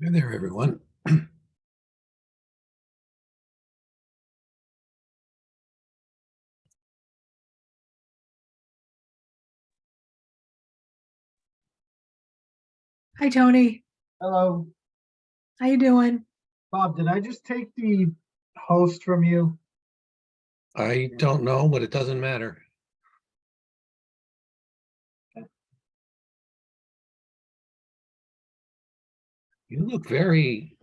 Hi there, everyone. Hi, Tony. Hello, How you doing? Bob. Did I just take the host from you? I don't know, but it doesn't matter. You look very,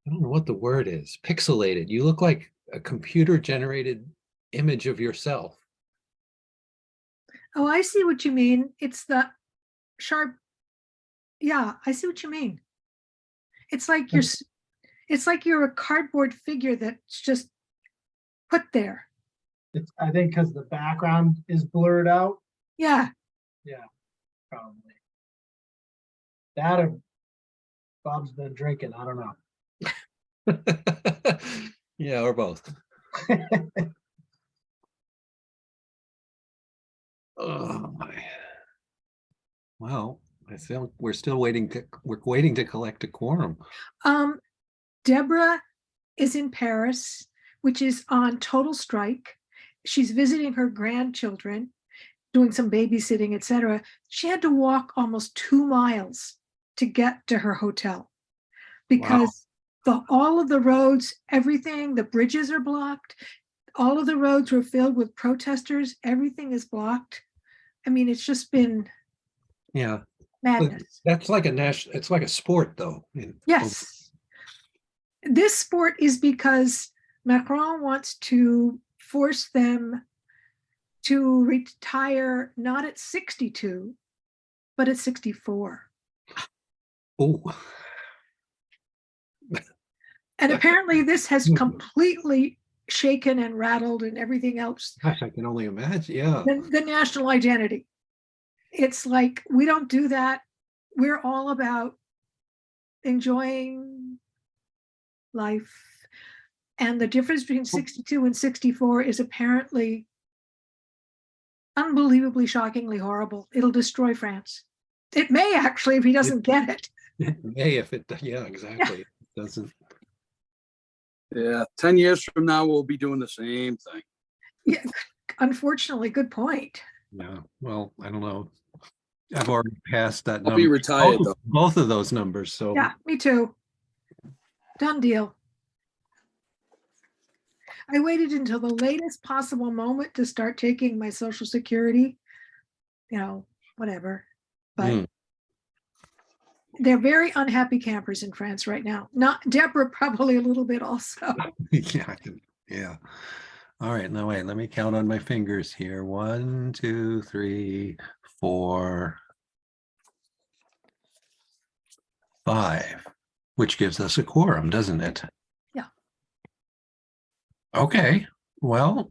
I don't know what the word is, pixelated. You look like a computer generated image of yourself. Oh, I see what you mean. It's the sharp. Yeah, I see what you mean. It's like it's like you're a cardboard figure that's just put there. It's, I think, because the background is blurred out. Yeah. Yeah, probably. That or Bob's been drinking. I don't know. Yeah, or both. Oh my. Well, I think we're waiting to collect a quorum. Um, Deborah is in Paris, which is on total strike. She's visiting her grandchildren, doing some babysitting, etc. She had to walk almost 2 miles to get to her hotel Wow. because all of the roads, everything, the bridges are blocked. All of the roads were filled with protesters. Everything is blocked. I mean, it's just been Yeah. But madness. that's like it's like a sport though. Yes. This sport is because Macron wants to force them to retire not at 62, but at 64. Oh. And apparently, this has completely shaken and rattled and everything else Gosh, I can only imagine. Yeah. the national identity. It's like we don't do that. We're all about enjoying life. And the difference between 62 and 64 is apparently unbelievably, shockingly horrible. It'll destroy France. It may actually if he doesn't get it. It may if it, yeah, exactly. It doesn't. Yeah, 10 years from now, we'll be doing the same thing. Yeah, unfortunately, good point. Yeah. Well, I don't know. I've already passed that I'll be number. retired, though. Both of those numbers. So Yeah, me too. Done deal. I waited until the latest possible moment to start taking my Social Security, whatever. But they're very unhappy campers in France right now. Not Deborah, probably a little bit also. yeah, yeah. All right, now wait, let me count on my fingers here. 1, 2, 3, 4, 5, which gives us a quorum, doesn't it? Yeah. Okay, well,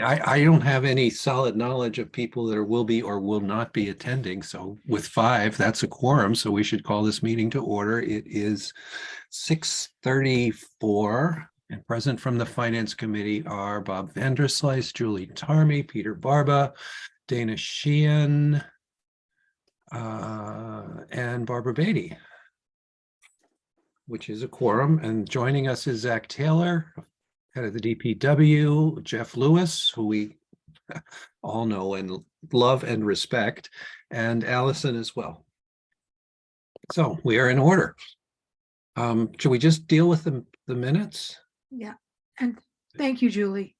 I don't have any solid knowledge of people that will be or will not be attending. So with 5, that's a quorum. So we should call this meeting to order. It is 6:34, and present from the Finance Committee are Bob Vanderslice, Julie Tarmy, Peter Barba, Dana Sheehan, and Barbara Beatty, which is a quorum. And joining us is Zach Taylor, head of the DPW, Jeff Lewis, who we all know and love and respect, and Allison as well. So we are in order. Should we just deal with the minutes? Yeah. And thank you, Julie.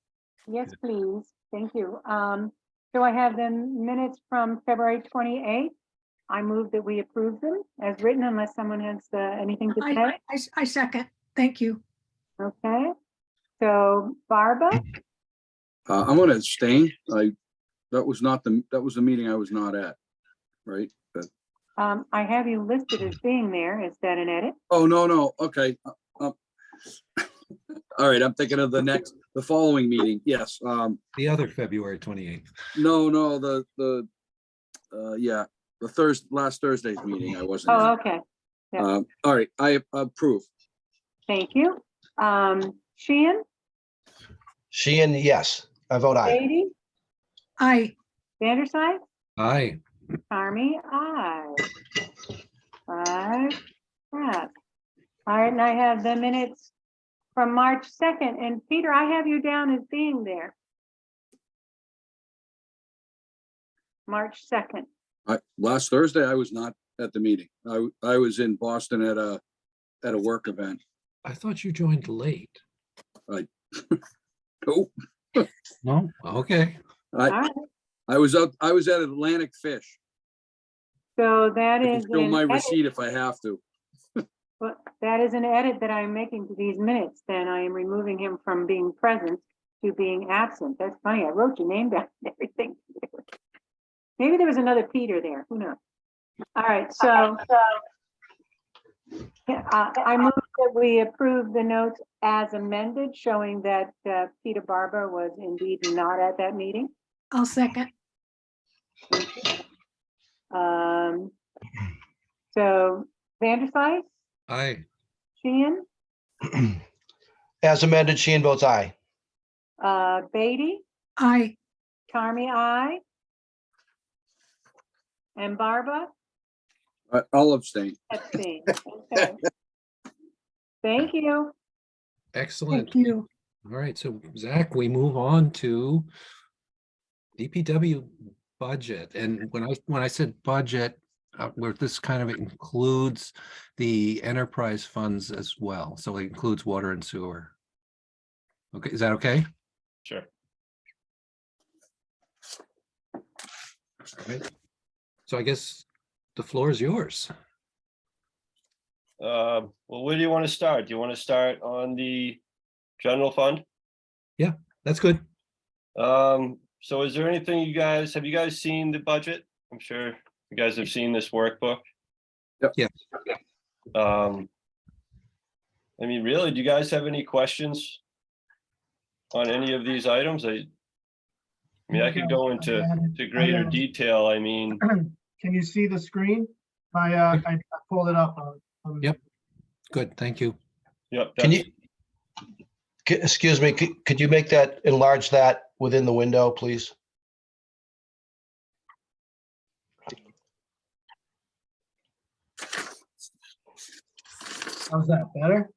Yes, please. Thank you. So I have the minutes from February 28th. I move that we approve them as written unless someone has anything to say. I second. Thank you. Okay. So Barbara, I'm going to abstain. That was the meeting I was not at, right? But, I have you listed as being there. Is that an edit? oh, no. Okay. All right. I'm thinking of the following meeting. Yes. The other February 28th. No, the last Thursday's meeting I wasn't Oh, at. okay. All right. I approve. Thank you. Sheehan, Sheehan, yes. I vote aye. Beatty, Aye. Vanderside, Aye. Carmy, aye. Five, yes. All right, and I have the minutes from March 2nd, and Peter, I have you down as being there. March 2nd. Last Thursday, I was not at the meeting. I was in Boston at a work event. I thought you joined late. Oh, No? Okay. All right, I was at Atlantic Fish. so I that can is show my an edit. receipt if I have to. Well, that is an edit that I'm making to these minutes. Then I am removing him from being present to being absent. That's funny. I wrote your name down and everything. Maybe there was another Peter there. Who knows? All right, so I move that we approve the notes as amended, showing that Peter Barber was indeed not at that meeting. I'll second. So Vanderslice, Aye. Sheehan, As amended, Sheehan votes aye. Beatty, Aye. Carmy, I, and Barba, I'll abstain. abstain. Okay. Thank you. Excellent. Thank you. All right, so Zach, we move on to DPW budget. And when I said budget, where this kind of includes the enterprise funds as well. So it includes water and sewer. Okay, is that okay? Sure. All right. So I guess the floor is yours. Well, where do you want to start? Do you want to start on the general fund? That's good. So is there anything have you guys seen the budget? I'm sure you guys have seen this workbook. Yep. Yeah. I mean, really, do you guys have any questions on any of these items? I mean, I could go into greater detail. I mean, Can you see the screen? I pulled it up. Yep. Good, thank you. yep. Can that's- you, excuse me, could you make that, enlarge that within the window, please? How's that, better?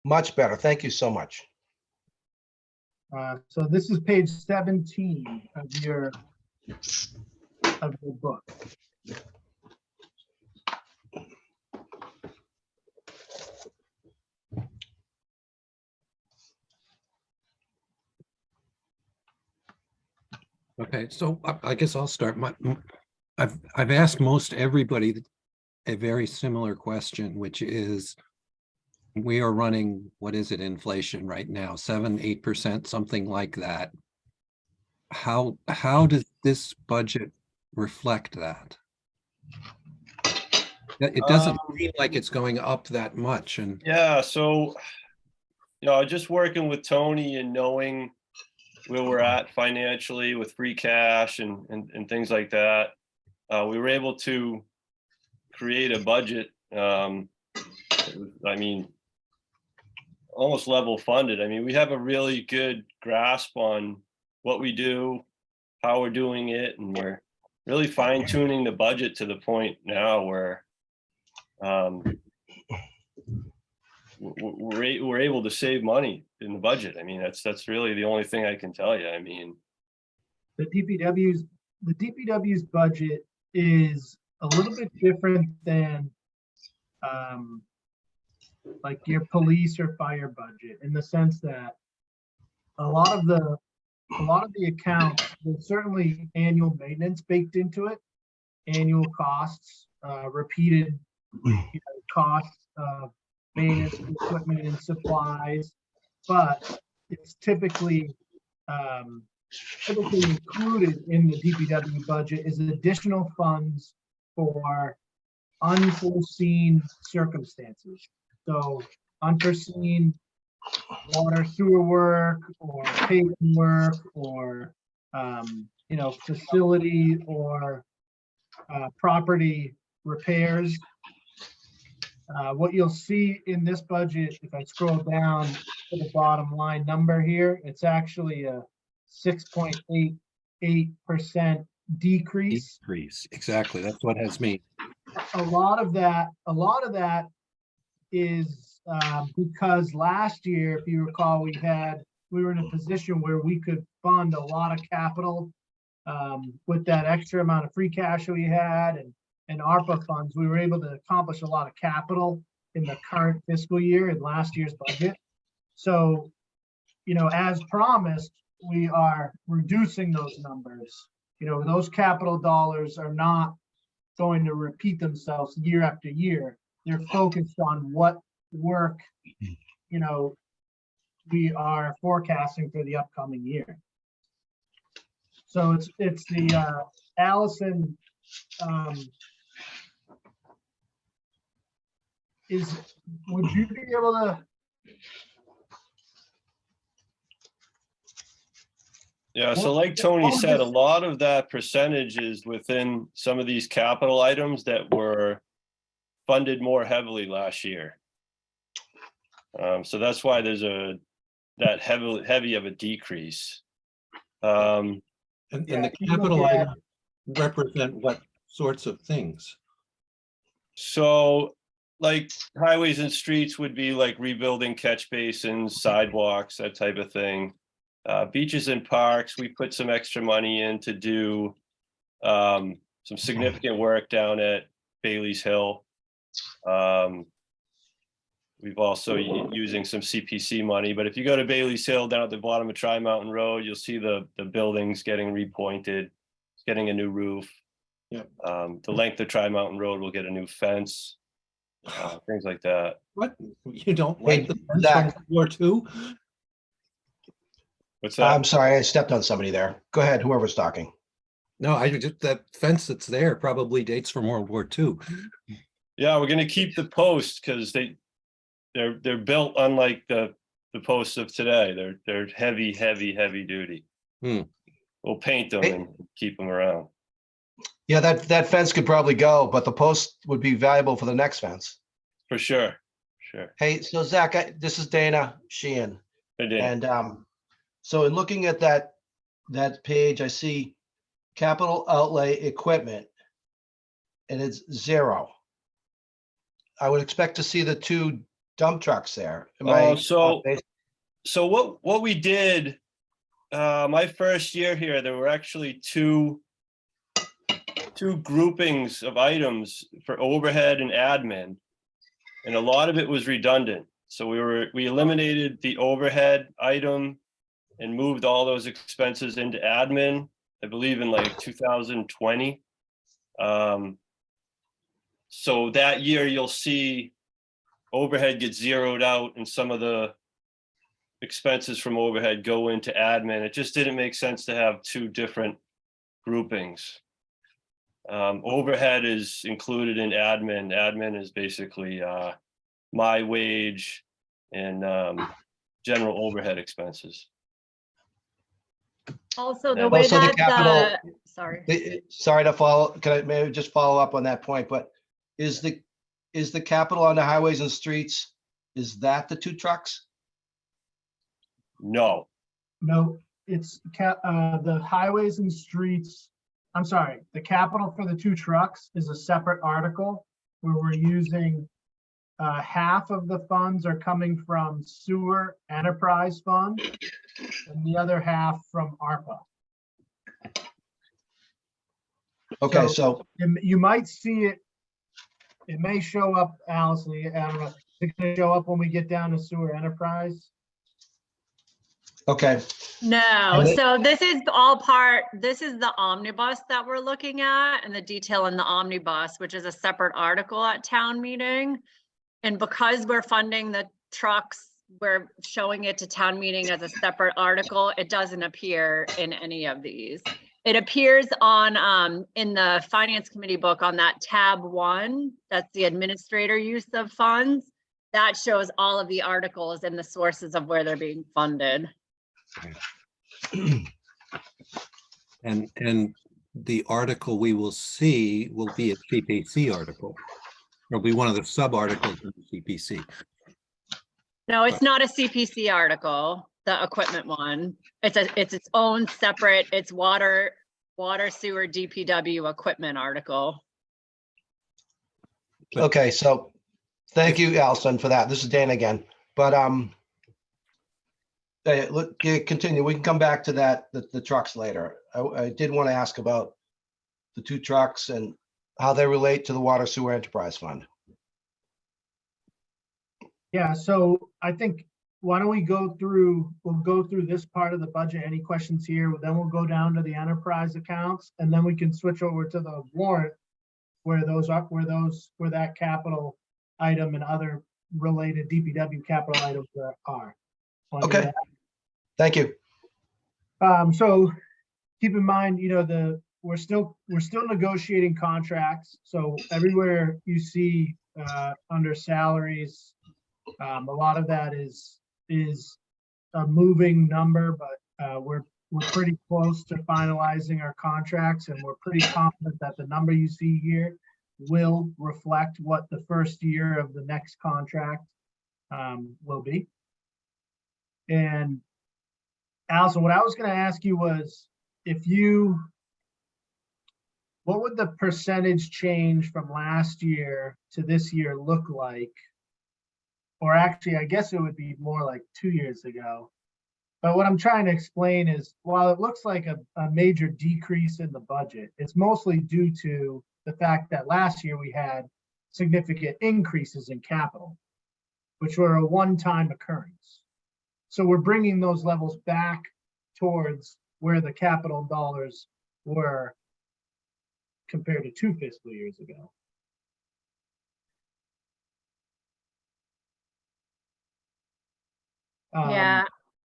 Much better. Thank you so much. So this is page 17 of your book. Okay, so I guess I'll start. I've asked most everybody a very similar question, which is we are running, what is it, inflation right now, 7-8%, something like that. How does this budget reflect that? It doesn't seem like it's going up that much, and Yeah, so, just working with Tony and knowing where we're at financially with free cash and things like that, we were able to create a budget. I mean, almost level funded. I mean, we have a really good grasp on what we do, how we're doing it, and we're really fine tuning the budget to the point now where we're able to save money in the budget. I mean, that's really the only thing I can tell you. I mean, The DPW's budget is a little bit different than like your police or fire budget, in the sense that a lot of the accounts, there's certainly annual maintenance baked into it, annual costs, repeated costs of maintenance, equipment and supplies, but it's typically included in the DPW budget is additional funds for unforeseen circumstances. So unforeseen water sewer work or paving work or facility or property repairs. What you'll see in this budget, if I scroll down to the bottom line number here, it's actually a 6.88% decrease. Decrease, exactly. That's what has me. A lot of that is because last year, if you recall, we were in a position where we could fund a lot of capital with that extra amount of free cash we had and ARPA funds. We were able to accomplish a lot of capital in the current fiscal year and last year's budget. So, you know, as promised, we are reducing those numbers. You know, those capital dollars are not going to repeat themselves year after year. They're focused on what work, you know, we are forecasting for the upcoming year. So it's the Allison would you be able to? Yeah, so like Tony said, a lot of that percentage is within some of these capital items that were funded more heavily last year. So that's why there's that heavy of a decrease. And Yeah, the if you look capital at- items represent what sorts of things? So like highways and streets would be like rebuilding catch basins, sidewalks, that type of thing. Beaches and parks, we put some extra money in to do some significant work down at Bailey's Hill. We've also using some CPC money, but if you go to Bailey's Hill down at the bottom of Tri Mountain Road, you'll see the buildings getting repointed, getting a new roof. Yep. The length of Tri Mountain Road will get a new fence, things like that. What? You don't Hey, like the fence Zach. from War II? What's that? I'm sorry, I stepped on somebody there. Go ahead, whoever's talking. No, I just, that fence that's there probably dates from World War II. Yeah, we're gonna keep the posts because they're built unlike the posts of today. They're heavy duty. We'll paint them Hey. and keep them around. Yeah, that fence could probably go, but the post would be valuable for the next fence. For sure. Sure. Hey, so Zach, this is Dana Sheehan. I did. And so in looking at that page, I see capital outlay equipment, and it's 0. I would expect to see the 2 dump trucks there. Am I Oh, so what we did, my first year here, there were actually two groupings of items for overhead and admin, and a lot of it was redundant. So we eliminated the overhead item and moved all those expenses into admin, I believe in like 2020. So that year you'll see overhead get zeroed out and some of the expenses from overhead go into admin. It just didn't make sense to have 2 different groupings. Overhead is included in admin. Admin is basically my wage and general overhead expenses. Also, the Yeah. way Also, the that capital- sorry. Sorry to follow, can I maybe just follow up on that point, but is the capital on the highways and streets, is that the 2 trucks? No, No, it's the highways and streets. I'm sorry, the capital for the 2 trucks is a separate article where we're using half of the funds are coming from sewer enterprise fund and the other half from ARPA. Okay, So- so, You might see it. It may show up, Allison. I don't know. It's gonna show up when we get down to sewer enterprise. okay, No, And it- so this is the omnibus that we're looking at and the detail in the omnibus, which is a separate article at town meeting. And because we're funding the trucks, we're showing it to town meeting as a separate article. It doesn't appear in any of these. It appears on, in the finance committee book on that tab 1, that's the administrator use of funds. That shows all of the articles and the sources of where they're being funded. And the article we will see will be a CPC article. It'll be one of the sub-articles in the CPC. No, it's not a CPC article, the equipment one. It's its own separate, it's water water sewer DPW equipment article. But- Okay, so thank you, Allison, for that. This is Dan again, but, look, yeah, continue. We can come back to that, the trucks later. I did want to ask about the 2 trucks and how they relate to the Water Sewer Enterprise Fund. Yeah, so I think, why don't we'll go through this part of the budget. Any questions here? Then we'll go down to the enterprise accounts, and then we can switch over to the warrant where that capital item and other related DPW capital items are. Wanna do Okay. that? Thank you. So keep in mind, we're still negotiating contracts. So everywhere you see under salaries, a lot of that is a moving number, but we're pretty close to finalizing our contracts, and we're pretty confident that the number you see here will reflect what the first year of the next contract will be. And Allison, what I was going to ask you was, what would the percentage change from last year to this year look like? Or actually, I guess it would be more like 2 years ago. But what I'm trying to explain is, while it looks like a major decrease in the budget, it's mostly due to the fact that last year we had significant increases in capital, which were a one-time occurrence. So we're bringing those levels back towards where the capital dollars were compared to 2 fiscal years ago. Yeah,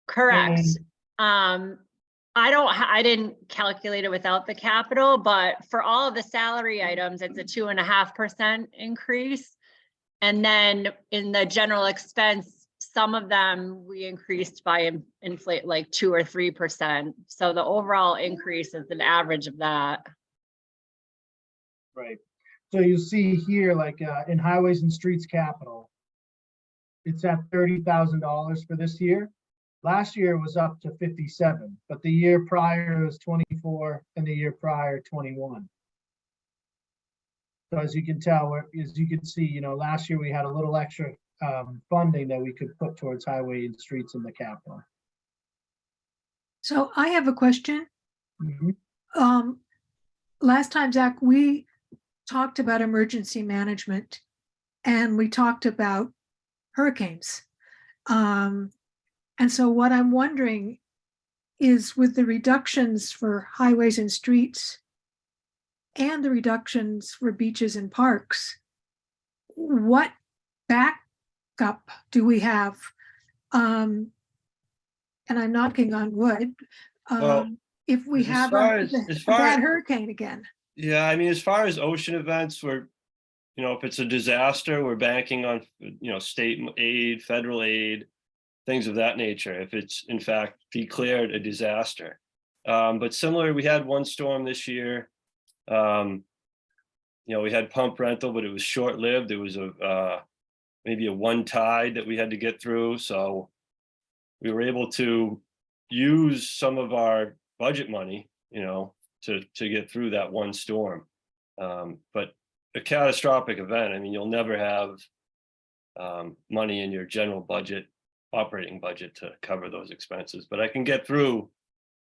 correct. and- I didn't calculate it without the capital, but for all of the salary items, it's a 2.5% increase. And then in the general expense, some of them we increased by inflate like 2 or 3%. So the overall increase is an average of that. Right. So you see here, like in highways and streets capital, it's at $30,000 for this year. Last year it was up to 57, but the year prior was 24, and the year prior 21. So as you can tell, as you can see, last year we had a little extra funding that we could put towards highway and streets in the capital. So I have a question. Mhm. Last time, Zach, we talked about emergency management, and we talked about hurricanes. And so what I'm wondering is, with the reductions for highways and streets and the reductions for beaches and parks, what backup do we have? And I'm knocking on wood. Well, If we as have far a as- as a far bad as- hurricane again. Yeah, I mean, as far as ocean events, if it's a disaster, we're banking on, state aid, federal aid, things of that nature, if it's in fact declared a disaster. But similar, we had one storm this year. We had pump rental, but it was short-lived. It was maybe a one tide that we had to get through. So we were able to use some of our budget money, to get through that one storm. But a catastrophic event, I mean, you'll never have money in your general budget, operating budget, to cover those expenses. But I can get through,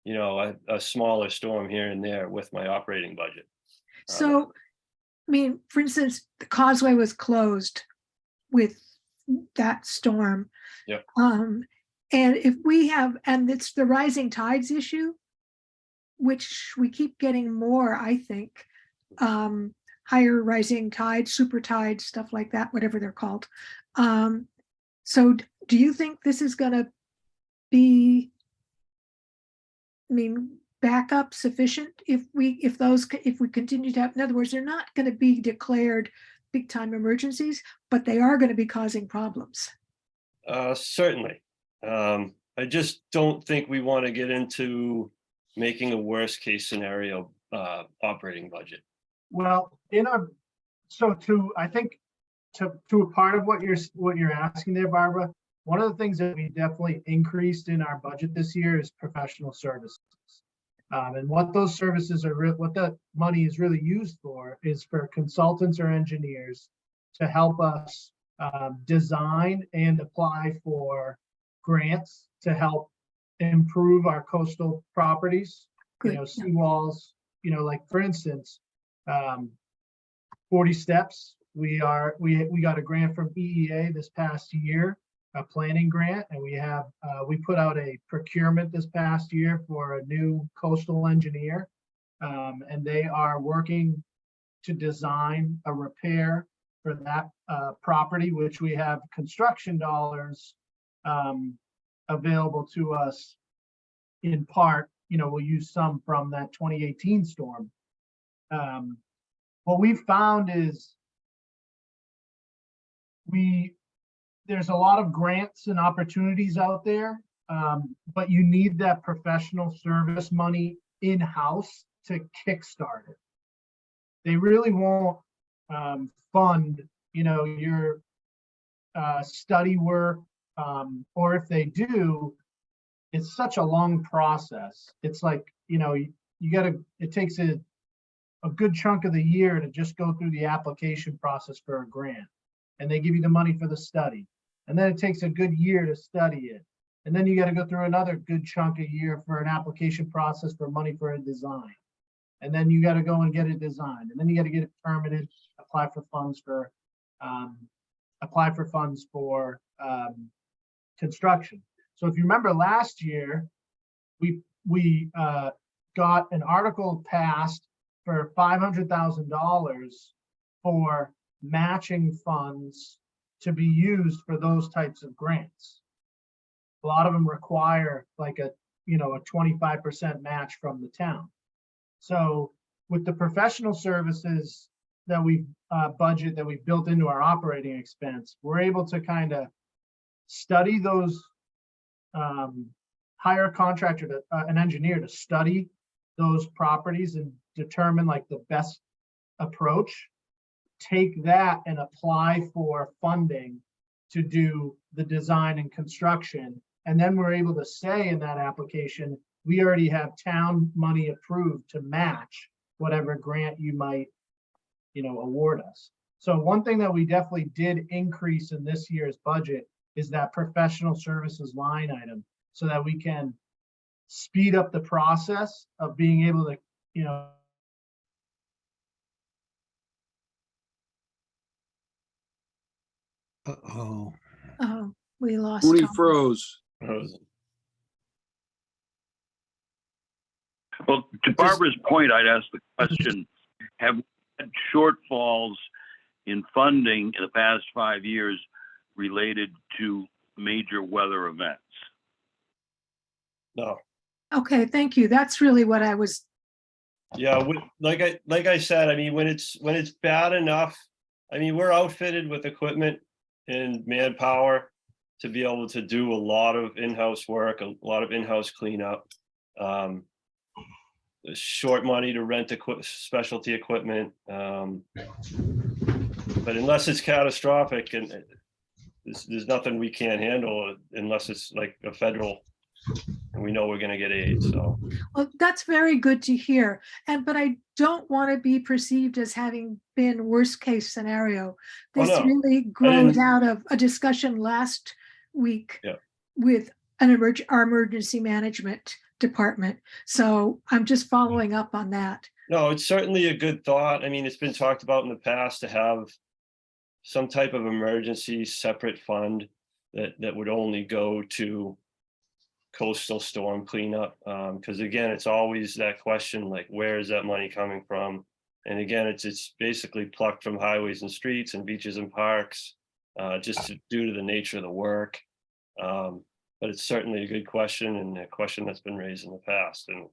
a smaller storm here and there with my operating budget. So, I mean, for instance, the causeway was closed with that storm. Yep. And if we have, and it's the rising tides issue, which we keep getting more, I think, higher rising tides, super tides, stuff like that, whatever they're called. So do you think this is going to be, backup sufficient if we continue to have, in other words, they're not going to be declared big time emergencies, but they are going to be causing problems? Certainly. I just don't think we want to get into making a worst case scenario operating budget. Well, I think to a part of what you're asking there, Barbara, one of the things that we definitely increased in our budget this year is professional services. And what those services are, what that money is really used for is for consultants or engineers to help us design and apply for grants to help improve our coastal properties, Good. seawalls, like for instance, 40 Steps. We got a grant from EEA this past year, a planning grant, and we put out a procurement this past year for a new coastal engineer. And they are working to design a repair for that property, which we have construction dollars available to us in part. We'll use some from that 2018 storm. What we've found is there's a lot of grants and opportunities out there, but you need that professional service money in-house to kickstart it. They really won't fund, your study work, or if they do, it's such a long process. It's like, it takes a good chunk of the year to just go through the application process for a grant. And they give you the money for the study. And then it takes a good year to study it. And then you got to go through another good chunk a year for an application process for money for a design. And then you got to go and get it designed. And then you got to get it permitted, apply for funds for construction. So if you remember last year, we got an article passed for $500,000 for matching funds to be used for those types of grants. A lot of them require like a 25% match from the town. So with the professional services that we budget, that we've built into our operating expense, we're able to kind of study those, hire a contractor to an engineer to study those properties and determine like the best approach. Take that and apply for funding to do the design and construction. And then we're able to say in that application, we already have town money approved to match whatever grant you might, award us. So one thing that we definitely did increase in this year's budget is that professional services line item, so that we can speed up the process of being able to, Uh-oh. Oh, we lost Tony Tom. froze. Well, to Barbara's point, I'd ask the question, have we had shortfalls in funding in the past 5 years related to major weather events? No. Okay, thank you. That's really what I was, Yeah, like I said, I mean, when it's bad enough, I mean, we're outfitted with equipment and manpower to be able to do a lot of in-house work, a lot of in-house cleanup. There's short money to rent specialty equipment. But unless it's catastrophic, and there's nothing we can't handle unless it's like a federal, and we know we're going to get aid. So, well, that's very good to hear. But I don't want to be perceived as having been worst case scenario. This no. really grows out of a discussion last week with our emergency management department. So I'm just following up on that. No, it's certainly a good thought. I mean, it's been talked about in the past to have some type of emergency separate fund that would only go to coastal storm cleanup. Because again, it's always that question, like, where is that money coming from? And again, it's basically plucked from highways and streets and beaches and parks, just due to the nature of the work. But it's certainly a good question, and a question that's been raised in the past. And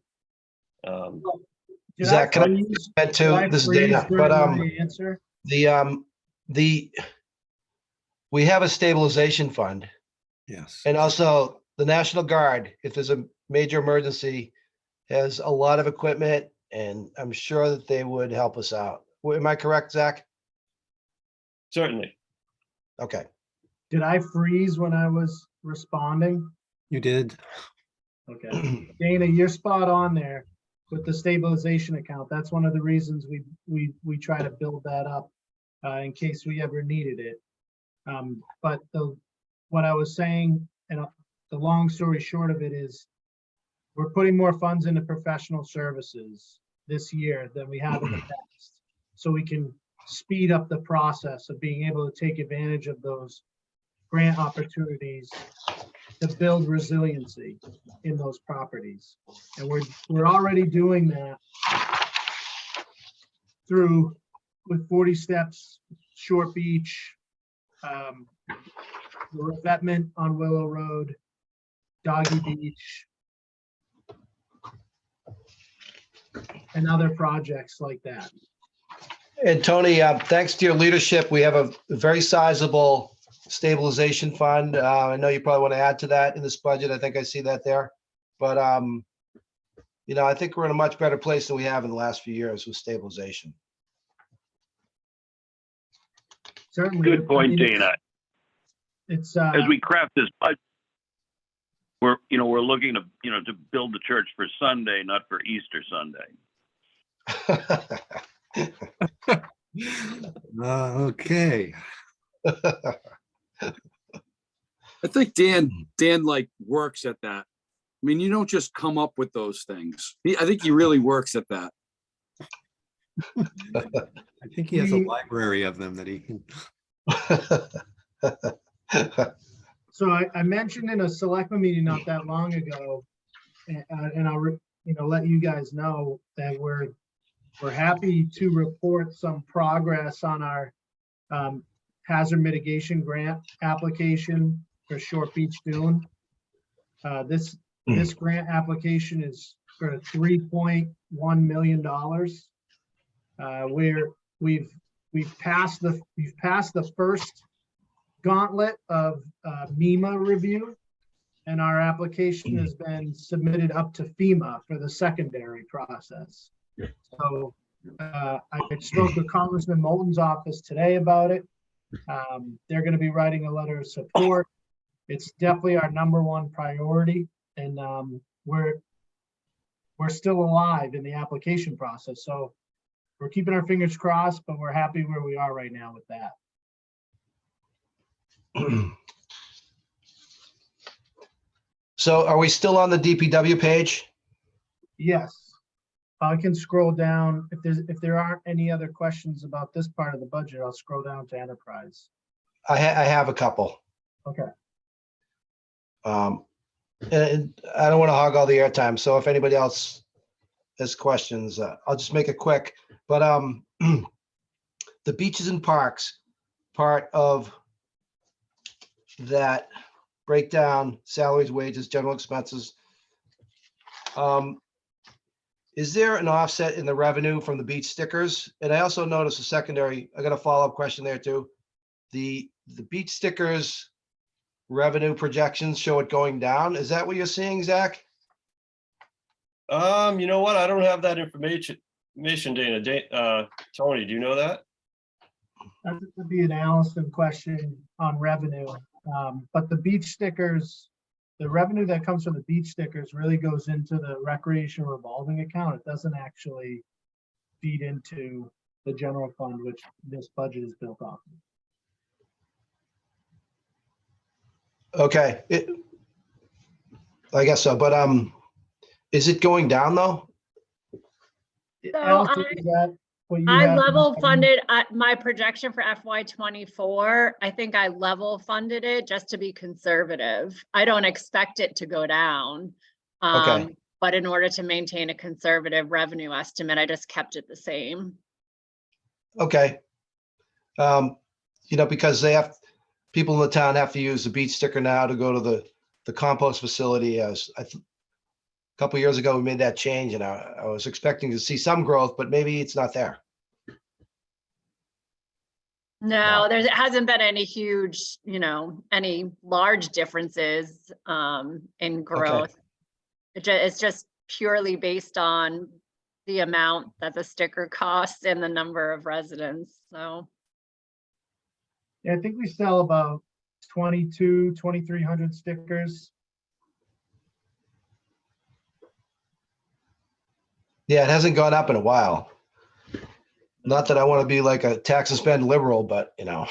Zach, can I add to this, Dana? But answer? We have a stabilization fund, Yes. and also the National Guard, if there's a major emergency, has a lot of equipment, and I'm sure that they would help us out. Am I correct, Zach? certainly. Okay. Did I freeze when I was responding? You did. Okay. Dana, you're spot on there. with the stabilization account. That's one of the reasons we try to build that up in case we ever needed it. But what I was saying, and the long story short of it is, we're putting more funds into professional services this year than we have in the past. So we can speed up the process of being able to take advantage of those grant opportunities to build resiliency in those properties. And we're already doing that with 40 Steps, Short Beach, the revetment on Willow Road, Doggy Beach, and other projects like that. And Tony, thanks to your leadership, we have a very sizable stabilization fund. I know you probably want to add to that in this budget. I think I see that there. But, I think we're in a much better place than we have in the last few years with stabilization. Certainly. Good point, Dana. It's As we craft this budget, we're looking to build the church for Sunday, not for Easter Sunday. Okay. I think Dan like works at that. I mean, you don't just come up with those things. I think he really works at that. I think he has a library of them that he can. So I mentioned in a selectman meeting not that long ago, and I'll let you guys know that we're happy to report some progress on our hazard mitigation grant application for Short Beach Dune. This grant application is for $3.1 million. Where we've passed the first gauntlet of MEMA review, and our application has been submitted up to FEMA for the secondary process. So I spoke with Congressman Moulton's office today about it. They're going to be writing a letter of support. It's definitely our #1 priority, and we're still alive in the application process. So we're keeping our fingers crossed, but we're happy where we are right now with that. So are we still on the DPW page? Yes. I can scroll down. If there aren't any other questions about this part of the budget, I'll scroll down to enterprise. I have a couple. Okay. And I don't want to hog all the airtime. So if anybody else has questions, I'll just make it quick. But the beaches and parks part of that breakdown, salaries, wages, general expenses. Is there an offset in the revenue from the beach stickers? And I also noticed a secondary, I got a follow-up question there too. The beach stickers revenue projections show it going down. Is that what you're seeing, Zach? You know what? I don't have that information, Dana. Tony, do you know that? That would be an Allison question on revenue. But the beach stickers, the revenue that comes from the beach stickers really goes into the recreation revolving account. It doesn't actually feed into the general fund, which this budget is built off of. Okay. I guess so, but is it going down though? So Allison, is that what you I have? level funded my projection for FY24. I think I level funded it just to be conservative. I don't expect it to go down. Okay. But in order to maintain a conservative revenue estimate, I just kept it the same. Okay. Because people in the town have to use the beach sticker now to go to the compost facility. A couple of years ago, we made that change, and I was expecting to see some growth, but maybe it's not there. No, it hasn't been any huge, any large differences in growth. It's just purely based on the amount that the sticker costs and the number of residents. So Yeah, I think we sell about 2,300 stickers. Yeah, it hasn't gone up in a while. Not that I want to be like a tax and spend liberal, but you know.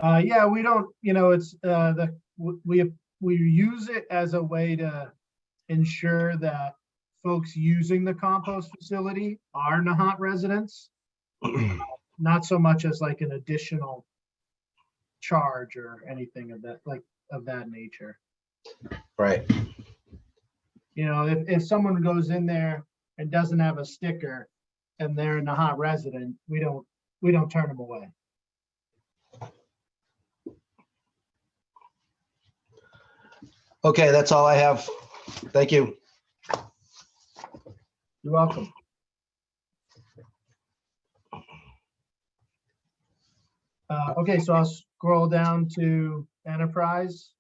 Yeah, we don't, it's, we use it as a way to ensure that folks using the compost facility are Nahant residents, not so much as like an additional charge or anything of that nature. Right. If someone goes in there and doesn't have a sticker and they're a Nahant resident, we don't turn them away. Okay, that's all I have. Thank you. You're welcome. Okay, so I'll scroll down to enterprise.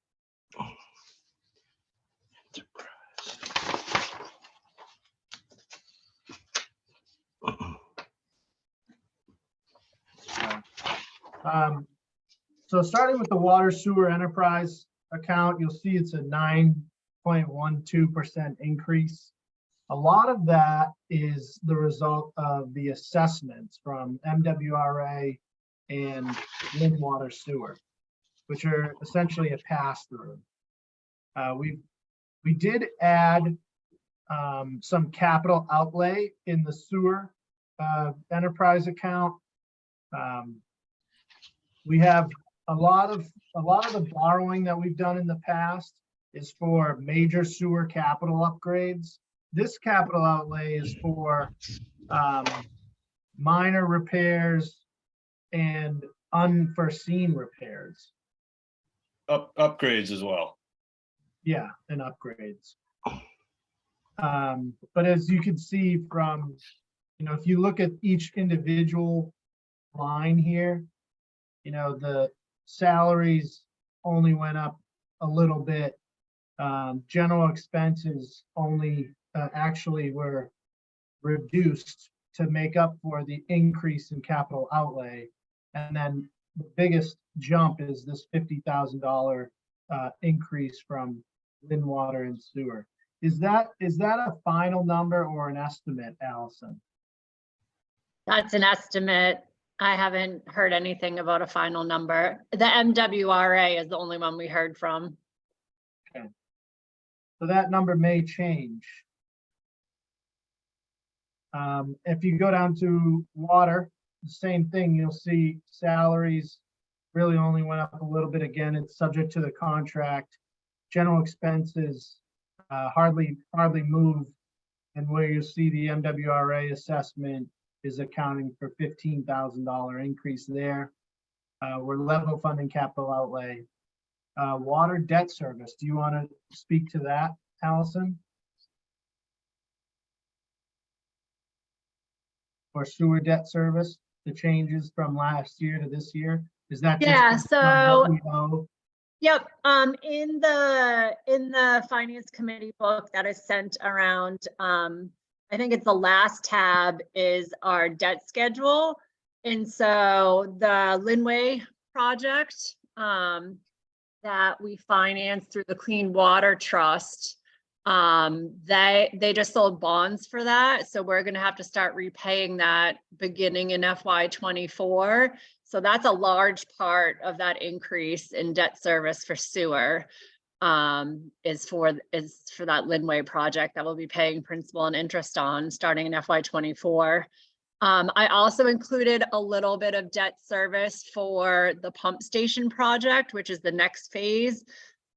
So starting with the water sewer enterprise account, you'll see it's a 9.12% increase. A lot of that is the result of the assessments from MWRA and Lynn Water Sewer, which are essentially a pass-through. We did add some capital outlay in the sewer enterprise account. We have a lot of the borrowing that we've done in the past is for major sewer capital upgrades. This capital outlay is for minor repairs and unforeseen repairs. Upgrades as well. Yeah, and upgrades. But as you can see from, if you look at each individual line here, the salaries only went up a little bit. General expenses only actually were reduced to make up for the increase in capital outlay. And then the biggest jump is this $50,000 increase from Lynn Water and Sewer. Is that a final number or an estimate, Allison? That's an estimate. I haven't heard anything about a final number. The MWRA is the only one we heard from. Okay. So that number may change. If you go down to water, the same thing, you'll see salaries really only went up a little bit. Again, it's subject to the contract. General expenses hardly move. And where you see the MWRA assessment is accounting for $15,000 increase there. We're level funding capital outlay. Water debt service. Do you want to speak to that, Allison? Or sewer debt service, the changes from last year to this year? Is that just Yeah, so what we owe? yep, in the finance committee book that is sent around, I think it's the last tab is our debt schedule. And so the Linway project that we financed through the Clean Water Trust, they just sold bonds for that. So we're going to have to start repaying that beginning in FY24. So that's a large part of that increase in debt service for sewer. Is for that Linway project that we'll be paying principal and interest on starting in FY24. I also included a little bit of debt service for the pump station project, which is the next phase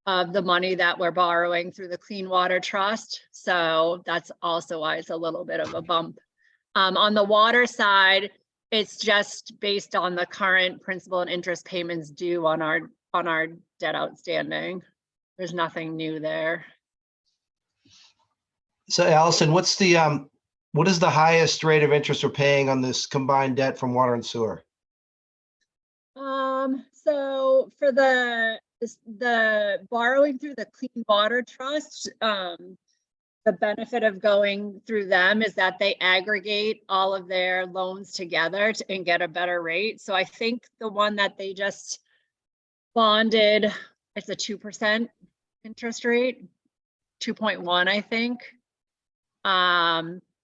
of the money that we're borrowing through the Clean Water Trust. So that's also why it's a little bit of a bump. On the water side, it's just based on the current principal and interest payments due on our debt outstanding. There's nothing new there. So Allison, what is the highest rate of interest we're paying on this combined debt from water and sewer? So for the borrowing through the Clean Water Trust, the benefit of going through them is that they aggregate all of their loans together and get a better rate. So I think the one that they just bonded, it's a 2% interest rate. 2.1, I think.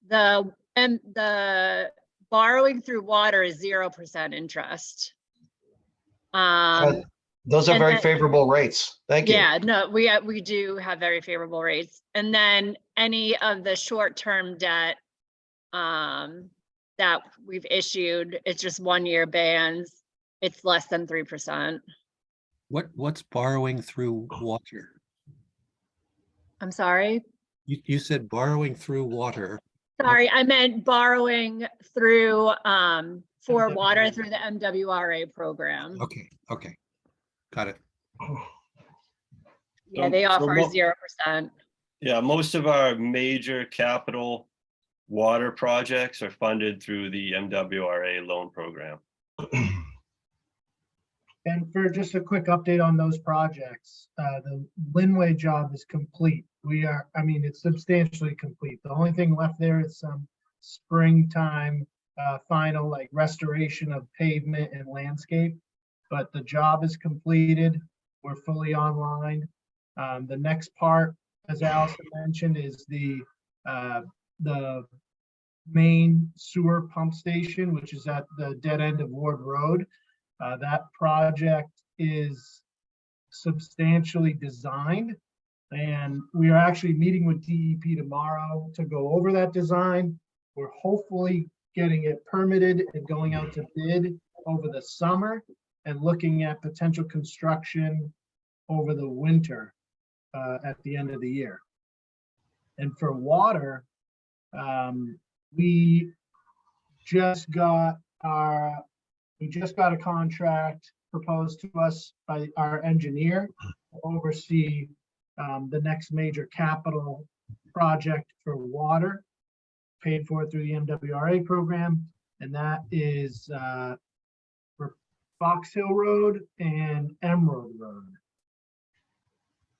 The borrowing through water is 0% interest. Those are and very then- favorable rates. Thank you. Yeah, no, we do have very favorable rates. And then any of the short-term debt that we've issued, it's just 1-year bans. It's less than 3%. What's borrowing through water? I'm sorry. You said borrowing through water. Sorry, I meant borrowing through for water MWRA. through the MWRA program. Okay. Got it. Yeah, they So offer mo- 0%. Yeah, most of our major capital water projects are funded through the MWRA loan program. And for just a quick update on those projects, the Linway job is complete. It's substantially complete. The only thing left there is some springtime final like restoration of pavement and landscape. But the job is completed. We're fully online. The next part, as Allison mentioned, is the main sewer pump station, which is at the dead end of Ward Road. That project is substantially designed, and we are actually meeting with DEP tomorrow to go over that design. We're hopefully getting it permitted and going out to bid over the summer and looking at potential construction over the winter at the end of the year. And for water, we just got a contract proposed to us by our engineer to oversee the next major capital project for water, paid for through the MWRA program, and that is for Fox Hill Road and Emerald Road.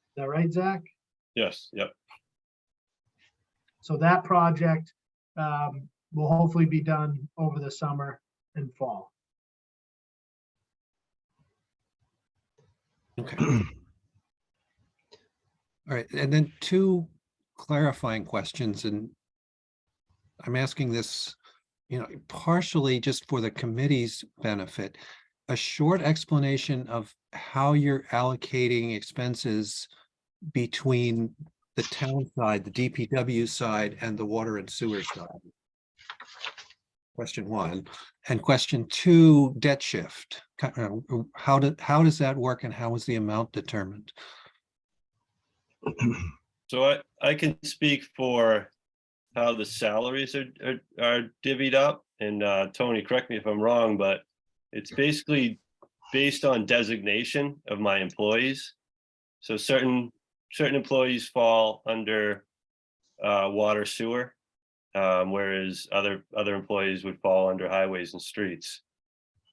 Is that right, Zach? Yes, yep. So that project will hopefully be done over the summer and fall. Okay. All right, and then 2 clarifying questions, and I'm asking this, partially just for the committee's benefit. A short explanation of how you're allocating expenses between the town side, the DPW side, and the water and sewer side. Question 1. And question 2, debt shift. How does that work, and how is the amount determined? So I can speak for how the salaries are divvied up, and Tony, correct me if I'm wrong, but it's basically based on designation of my employees. So certain employees fall under water sewer, whereas other employees would fall under highways and streets.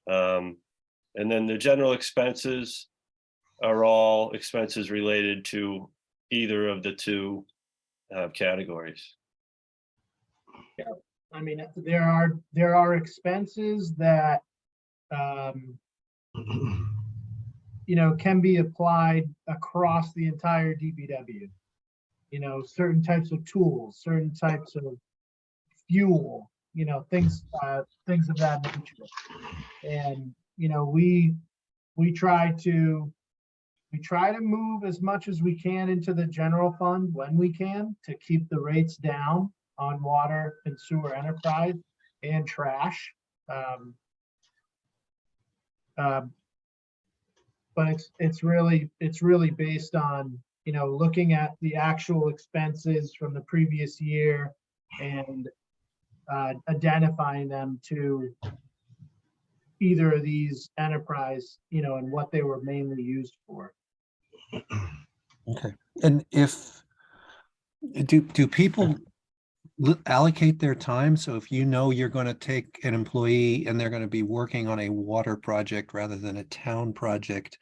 And then the general expenses are all expenses related to either of the 2 categories. I mean, there are expenses that can be applied across the entire DPW. Certain types of tools, certain types of fuel, things of that nature. And we try to move as much as we can into the general fund when we can to keep the rates down on water and sewer enterprise and trash. But it's really based on looking at the actual expenses from the previous year and identifying them to either of these enterprise, and what they were mainly used for. Okay. And do people allocate their time? So if you're going to take an employee and they're going to be working on a water project rather than a town project,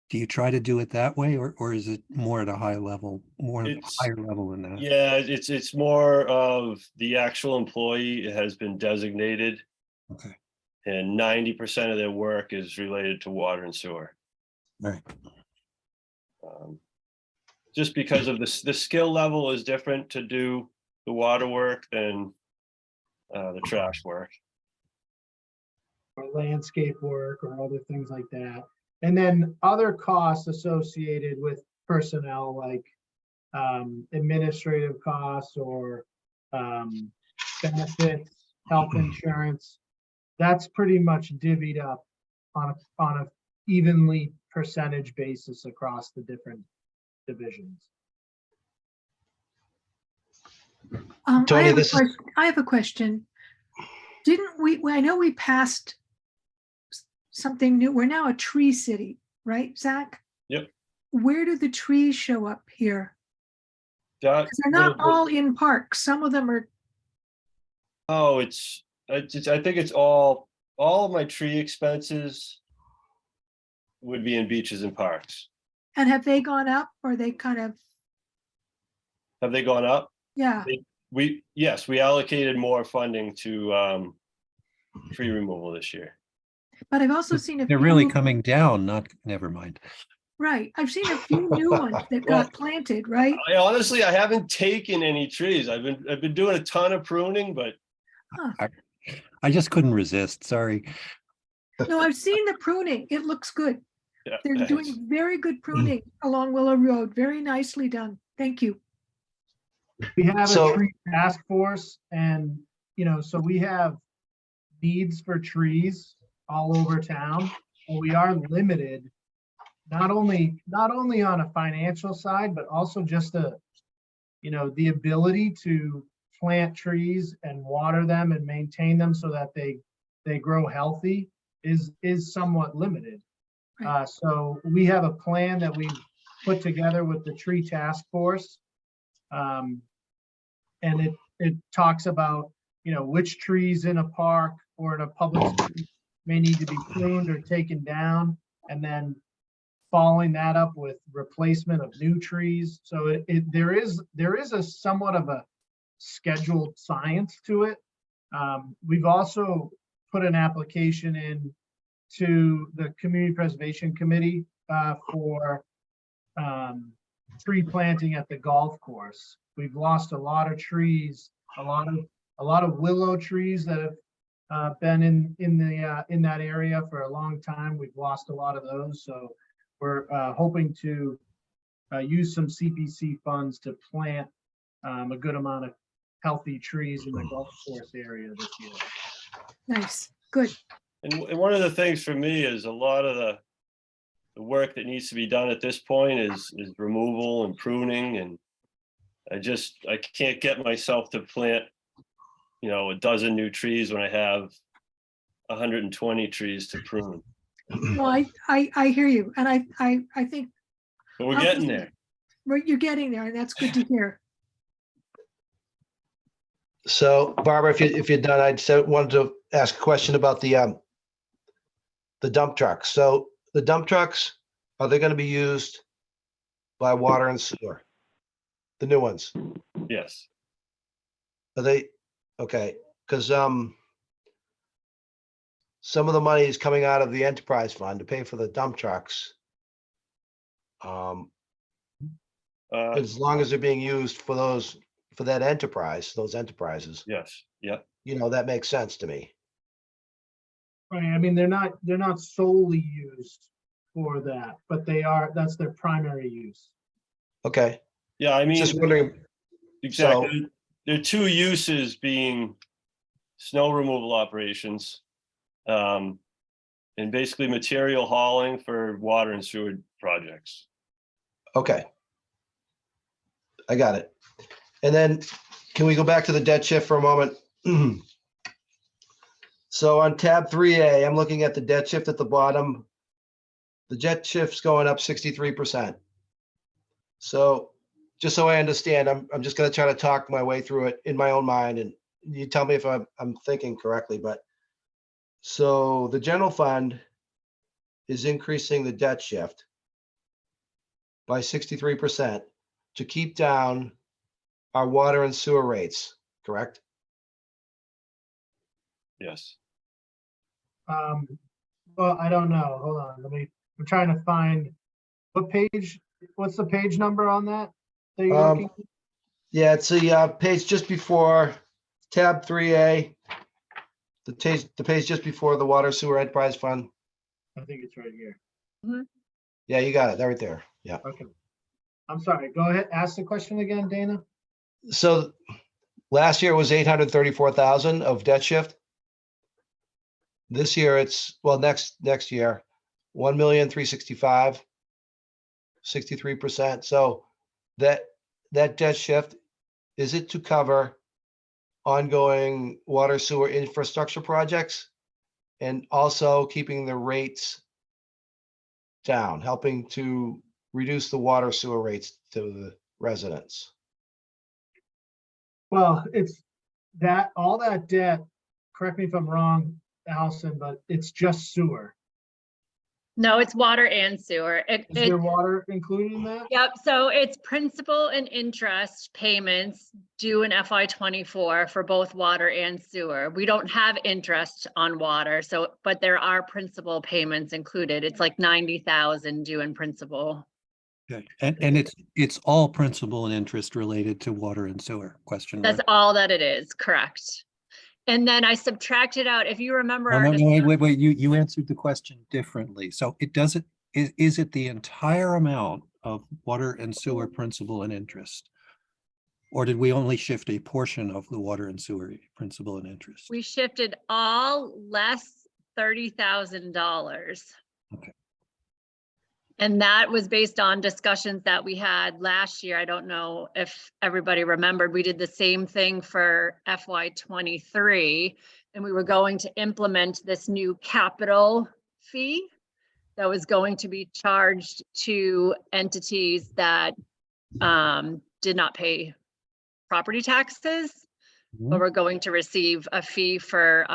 do you try to do it that way, or is it more at a higher level than that? Yeah, it's more of the actual employee has been designated. Okay. And 90% of their work is related to water and sewer. Right. just because of the skill level is different to do the water work than the trash work. or landscape work or other things like that. And then other costs associated with personnel like administrative costs or benefits, health insurance. That's pretty much divvied up on a evenly percentage basis across the different divisions. Tony, this is- I have a question. Didn't we, I know we passed something new. We're now a tree city, right, Zach? Yep. Where do the trees show up here? That 'Cause they're not little bit- all in parks. Some of them are, Oh, I think it's all of my tree expenses would be in beaches and parks. and have they gone up or they kind of, Have they gone up? yeah, Yes, we allocated more funding to tree removal this year. but I've also seen a They're really few, coming down, not, never mind. right, I've seen a few new ones that Well, got planted, right? I honestly, I haven't taken any trees. I've been doing a ton of pruning, but I just couldn't resist, sorry. No, I've seen the pruning. It looks good. yeah. They're thanks. doing very good pruning along Willow Road. Very nicely done. Thank you. We have So- a tree task force and, so we have needs for trees all over town. And we are limited, not only on a financial side, but also just the ability to plant trees and water them and maintain them so that they grow healthy is somewhat limited. Right. So we have a plan that we put together with the tree task force. And it talks about, which trees in a park or in a public space may need to be pruned or taken down, and then following that up with replacement of new trees. So there is a somewhat of a scheduled science to it. We've also put an application in to the Community Preservation Committee for tree planting at the golf course. We've lost a lot of trees, a lot of willow trees that have been in that area for a long time. We've lost a lot of those, so we're hoping to use some CPC funds to plant a good amount of healthy trees in the golf course area this year. Nice. Good. And one of the things for me is a lot of the work that needs to be done at this point is removal and pruning, and I can't get myself to plant, a dozen new trees when I have 120 trees to prune. No, I hear you. And I think But we're getting there. you're getting there, and that's good to hear. So Barbara, if you're done, wanted to ask a question about the dump trucks. So the dump trucks, are they going to be used by water and sewer? The new ones? Yes. Are they, okay, because some of the money is coming out of the enterprise fund to pay for the dump trucks. As long as they're being used for those, for that enterprise, those enterprises, Yes. Yeah. that makes sense to me. Right, I mean, they're not solely used for that, but that's their primary use. Okay, Yeah. I mean, just wondering, exactly. There are two uses being snow removal operations, and basically material hauling for water and sewer projects. okay. I got it. And then can we go back to the debt shift for a moment? So on tab 3A, I'm looking at the debt shift at the bottom. The debt shift's going up 63%. So just so I understand, I'm just going to try to talk my way through it in my own mind, and you tell me if I'm thinking correctly. But so the general fund is increasing the debt shift by 63% to keep down our water and sewer rates, correct? Yes. Well, I don't know. Hold on. I'm trying to find what page what's the page number on that? That you're Um, looking at? Yeah, it's the page just before tab 3A. The page just before the Water Sewer Enterprise Fund. I think it's right here. Yeah, you got it right there. Yeah. Okay. I'm sorry, go ahead, ask the question again, Dana. So last year was 834,000 of debt shift. This year it's, well, next year, 1,365,000, 63%. So that debt shift, is it to cover ongoing water sewer infrastructure projects and also keeping the rates down, helping to reduce the water sewer rates to the residents? Well, it's that, all that debt, correct me if I'm wrong, Allison, but it's just sewer. No, it's water and sewer. Is there water included in that? Yep, so it's principal and interest payments due in FY '24 for both water and sewer. We don't have interest on water, so, but there are principal payments included. It's like 90,000 due in principal. Okay, and it's all principal and interest related to water and sewer, question That's mark. all that it is, correct. And then I subtracted out, if you remember. No, our no, dis- no, wait, you answered the question differently. So it doesn't, is it the entire amount of water and sewer principal and interest? Or did we only shift a portion of the water and sewer principal and interest? We shifted all less $30,000. Okay. And that was based on discussions that we had last year. I don't know if everybody remembered, we did the same thing for FY '23. And we were going to implement this new capital fee that was going to be charged to entities that did not pay property taxes, but we're going to receive a fee for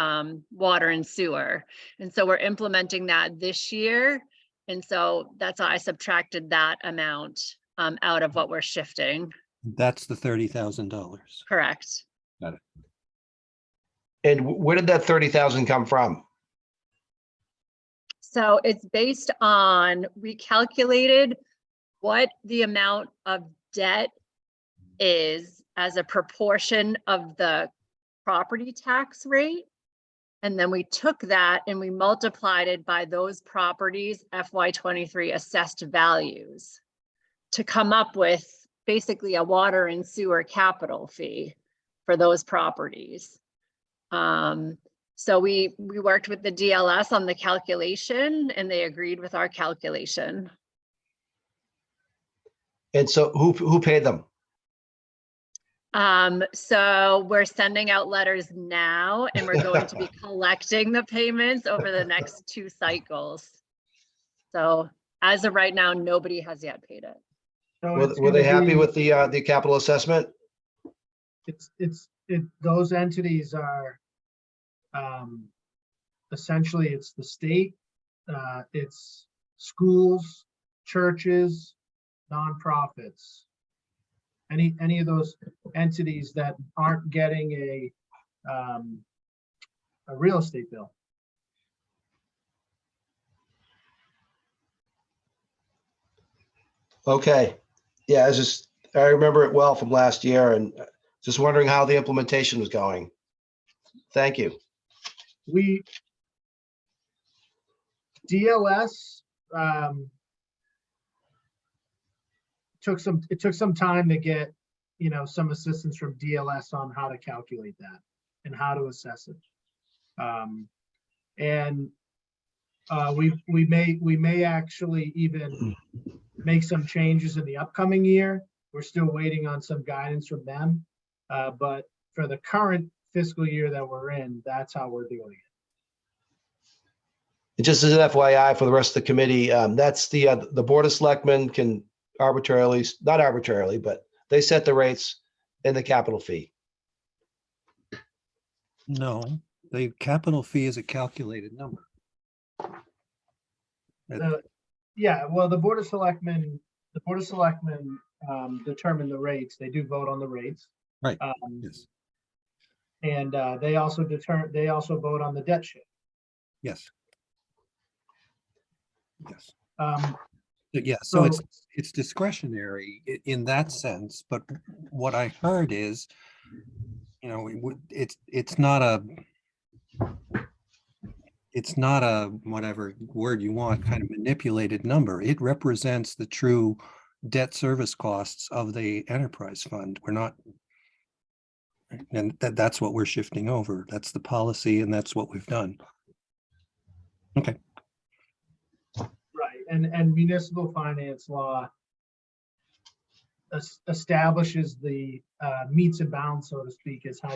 water and sewer. And so we're implementing that this year. And so that's why I subtracted that amount out of what we're shifting. That's the $30,000. Correct. And where did that 30,000 come from? So it's based on, we calculated what the amount of debt is as a proportion of the property tax rate. And then we took that and we multiplied it by those properties' FY '23 assessed values to come up with basically a water and sewer capital fee for those properties. So we worked with the DLS on the calculation and they agreed with our calculation. And so who paid them? So we're sending out letters now and we're going to be collecting the payments over the next 2 cycles. So as of right now, nobody has yet paid it. So it's Were they gonna happy be- with the capital assessment? Those entities are essentially it's the state, it's schools, churches, nonprofits. Any of those entities that aren't getting a real estate bill. Okay. Yeah, I remember it well from last year and just wondering how the implementation was going. Thank you. DLS it took some time to get, some assistance from DLS on how to calculate that and how to assess it. We may actually even make some changes in the upcoming year. We're still waiting on some guidance from them. But for the current fiscal year that we're in, that's how we're doing it. And just as an FYI for the rest of the committee, that's the Board of Selectmen can arbitrarily, not arbitrarily, but they set the rates and the capital fee. No, the capital fee is a calculated number. Yeah, well, the Board of Selectmen determine the rates. They do vote on the rates. Right. Yes. And they also vote on the debt shift. Yes. Yes. Yeah, so So- it's discretionary in that sense, but what I heard is, it's not a whatever word you want, kind of manipulated number. It represents the true debt service costs of the enterprise fund. We're not, and that's what we're shifting over. That's the policy and that's what we've done. Okay. Right, and municipal finance law establishes the meets and bounds, so to speak, as to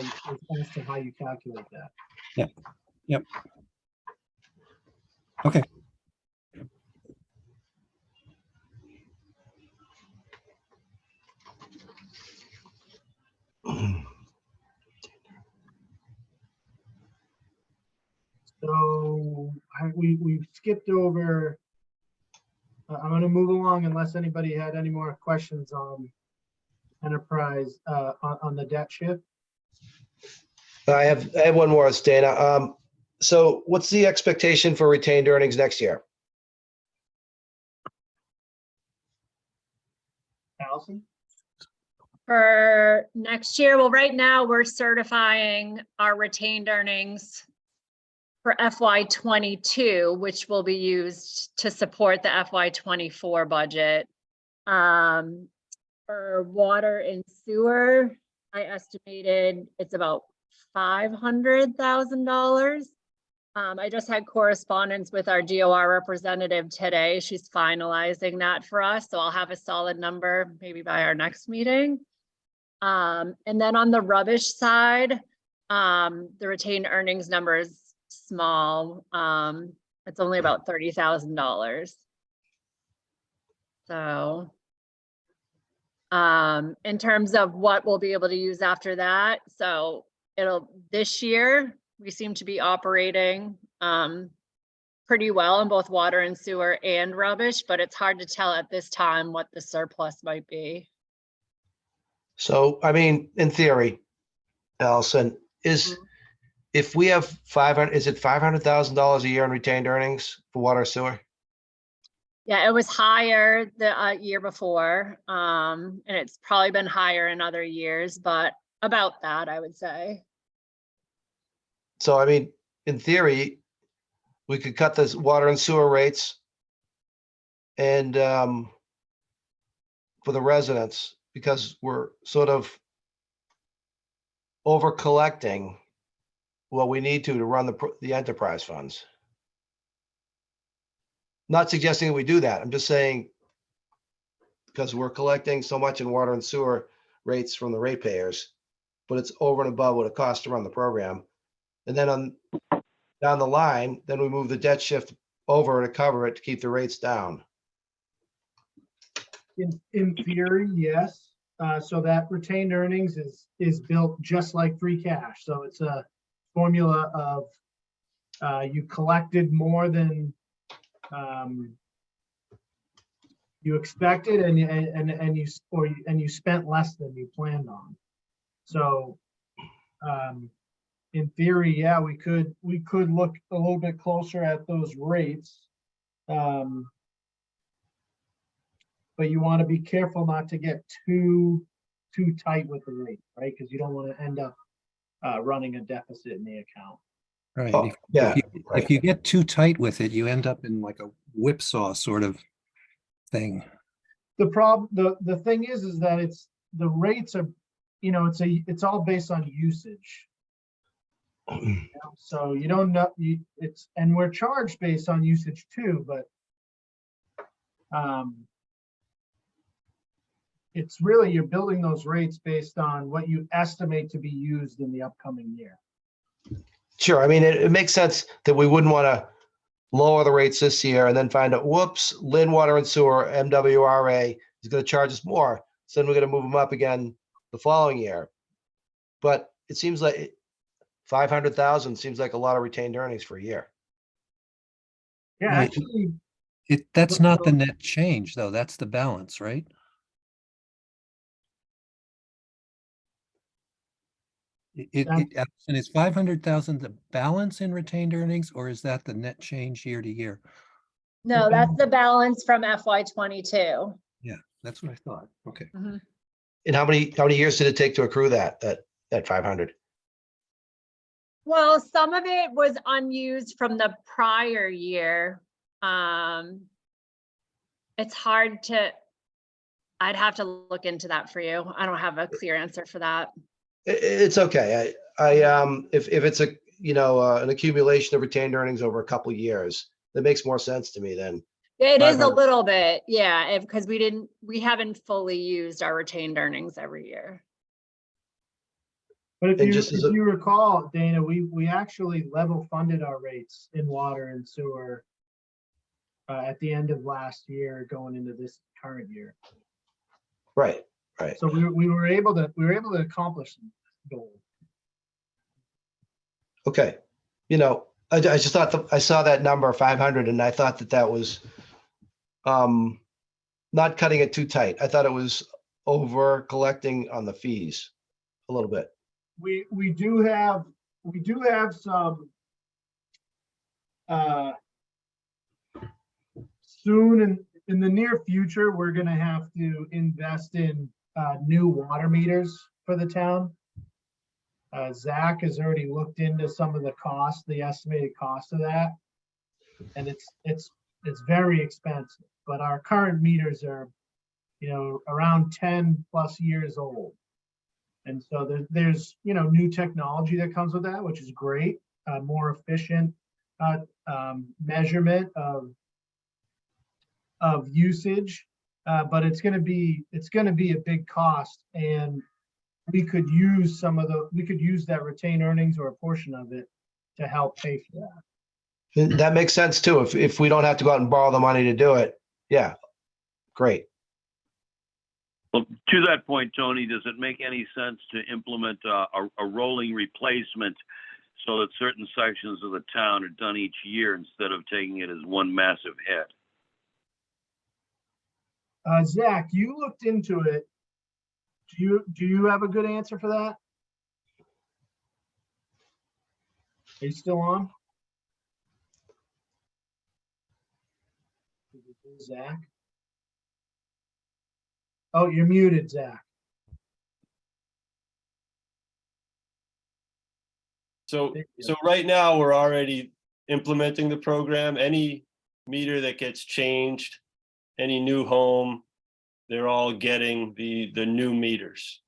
how you calculate that. Yep. Okay. So we've skipped over. I'm going to move along unless anybody had any more questions on enterprise on the debt shift. I have one more, Dana. So what's the expectation for retained earnings next year? Allison? For next year, well, right now we're certifying our retained earnings for FY '22, which will be used to support the FY '24 budget. For water and sewer, I estimated it's about $500,000. I just had correspondence with our DOR representative today. She's finalizing that for us, so I'll have a solid number maybe by our next meeting. And then on the rubbish side, the retained earnings number is small. It's only about $30,000. So in terms of what we'll be able to use after that, so this year, we seem to be operating pretty well in both water and sewer and rubbish, but it's hard to tell at this time what the surplus might be. So, I mean, in theory, Allison, if we have 500, is it $500,000 a year in retained earnings for water sewer? Yeah, it was higher the year before, and it's probably been higher in other years, but about that, I would say. So, I mean, in theory, we could cut the water and sewer rates and for the residents, because we're sort of over collecting what we need to run the enterprise funds. Not suggesting that we do that. I'm just saying, because we're collecting so much in water and sewer rates from the ratepayers, but it's over and above what it costs to run the program. And then down the line, then we move the debt shift over to cover it to keep the rates down. In theory, yes. So that retained earnings is built just like free cash. So it's a formula of you collected more than you expected, and you spent less than you planned on. So in theory, yeah, we could look a little bit closer at those rates. But you want to be careful not to get too tight with the rate, right? Because you don't want to end up running a deficit in the account. Right. Oh, yeah, If you get too tight with it, you end up in like a whipsaw sort of thing. The thing is that the rates are, it's all based on usage. So you don't know, and we're charged based on usage too, but it's really, you're building those rates based on what you estimate to be used in the upcoming year. Sure. I mean, it makes sense that we wouldn't want to lower the rates this year and then find out, whoops, Lynn Water and Sewer, MWRA is going to charge us more. So then we're going to move them up again the following year. But it seems like 500,000 seems like a lot of retained earnings for a year. Yeah, Right. actually, That's not the net change, though. That's the balance, right? And is 500,000 the balance in retained earnings, or is that the net change year to year? No, that's the balance from FY '22. That's what I thought. Okay. And how many years did it take to accrue that 500? Well, some of it was unused from the prior year. It's hard I'd have to look into that for you. I don't have a clear answer for that. It's okay. If it's a, an accumulation of retained earnings over a couple years, that makes more sense to me than, It is a 500. little bit, yeah, because we haven't fully used our retained earnings every year. But if And you, just as if a- you recall, Dana, we actually level funded our rates in water and sewer at the end of last year, going into this current year. right. So we were able to accomplish the goal. Okay. I just thought I saw that number 500 and I thought that was not cutting it too tight. I thought it was over collecting on the fees a little bit. We do have some soon in the near future, we're gonna have to invest in new water meters for the town. Zach has already looked into some of the estimated cost of that. And it's very expensive, but our current meters are, around 10 plus years old. And so there's new technology that comes with that, which is great, more efficient measurement of usage, but it's going to be a big cost, and we could use that retained earnings or a portion of it to help pay for that. And that makes sense too. If we don't have to go out and borrow the money to do it. Yeah. Great. Well, to that point, Tony, does it make any sense to implement a rolling replacement so that certain sections of the town are done each year instead of taking it as one massive hit? Zach, you looked into it. Do you have a good answer for that? Are you still on? Zach? Oh, you're muted, Zach. So right now, we're already implementing the program. Any meter that gets changed, any new home, they're all getting the new meters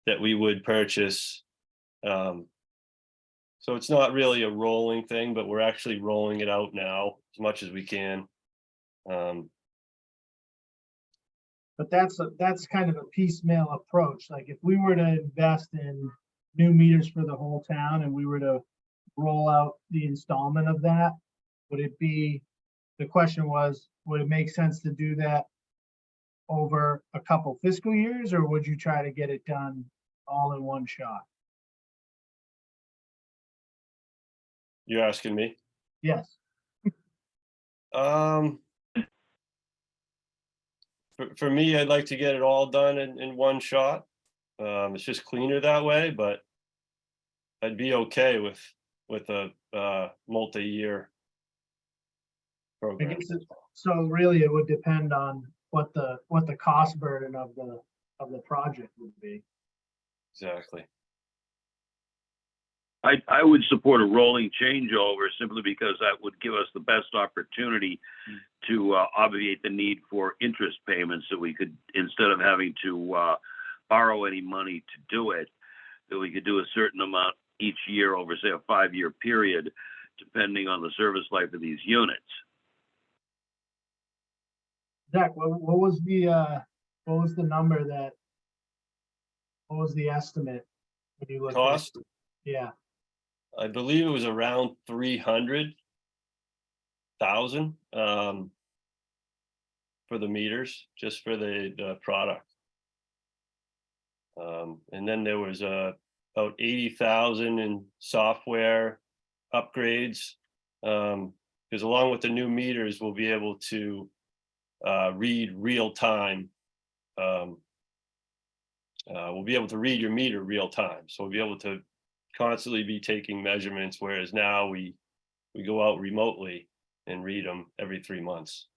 that we would purchase. So it's not really a rolling thing, but we're actually rolling it out now as much as we can. But that's kind of a piecemeal approach. Like if we were to invest in new meters for the whole town and we were to roll out the installment of that, the question was, would it make sense to do that over a couple fiscal years, or would you try to get it done all in one shot? You're asking me? Yes. For me, I'd like to get it all done in one shot. It's just cleaner that way, but I'd be okay with a multi-year I program. guess so really it would depend on what the cost burden of the project would be. Exactly. I would support a rolling changeover simply because that would give us the best opportunity to obviate the need for interest payments, that we could, instead of having to borrow any money to do it, that we could do a certain amount each year over, say, a 5-year period, depending on the service life of these units. Zach, what was the number what was the estimate when you looked at it? Cost, Yeah. I believe it was around 300,000 for the meters, just for the product. And then there was about 80,000 in software upgrades, because along with the new meters, we'll be able to read real time. We'll be able to read your meter real time. So we'll be able to constantly be taking measurements, whereas now we go out remotely and read them every 3 months.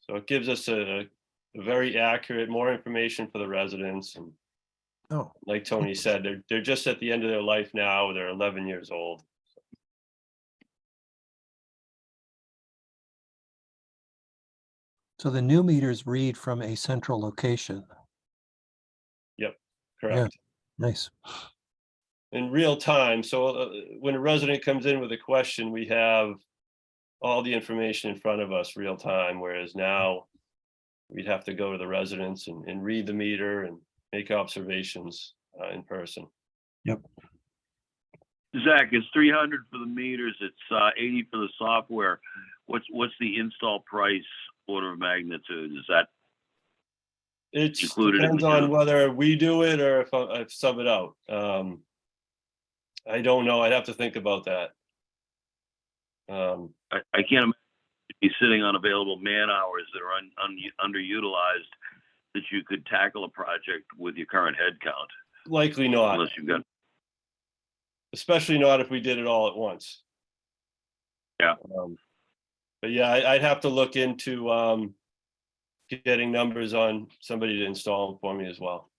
So it gives us a very accurate, more information for the residents. And Oh, like Tony said, they're just at the end of their life now. They're 11 years old. so the new meters read from a central location. Correct. Nice. In real time. So when a resident comes in with a question, we have all the information in front of us real time, whereas now we'd have to go to the residents and read the meter and make observations in person. Yep. Zach, it's 300 for the meters. It's 80 for the software. What's the install price order of magnitude? Is that It included in depends the on deal? whether we do it or if I sub it out. I don't know. I'd have to think about that. I can't imagine you'd be sitting on available man hours that are underutilized that you could tackle a project with your current head count, Likely not, unless you've got. especially not if we did it all at once. Yeah. But yeah, I'd have to look into getting numbers on somebody to install them for me as well.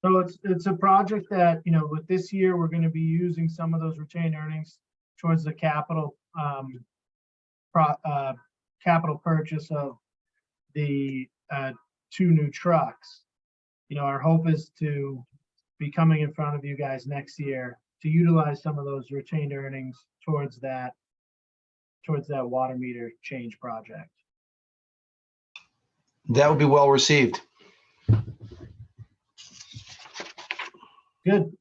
So it's a project that, with this year, we're going to be using some of those retained earnings towards the capital capital purchase of the 2 new trucks. Our hope is to be coming in front of you guys next year to utilize some of those retained earnings towards that water meter change project. That would be well received. Good.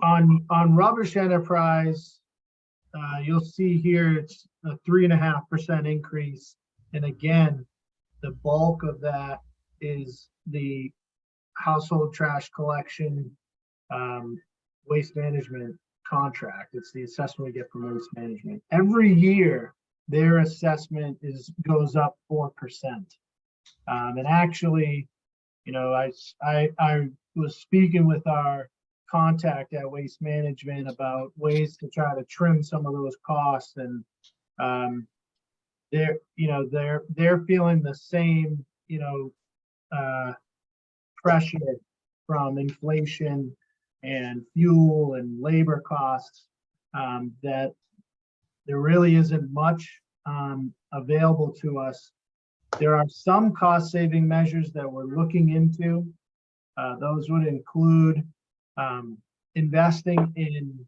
On Rubbish Enterprise, you'll see here it's a 3.5% increase. And again, the bulk of that is the household trash collection waste management contract. It's the assessment we get from waste management. Every year, their assessment goes up 4%. And actually, I was speaking with our contact at Waste Management about ways to try to trim some of those costs, and they're feeling the same pressure from inflation and fuel and labor costs, that there really isn't much available to us. There are some cost saving measures that we're looking into. Those would include investing in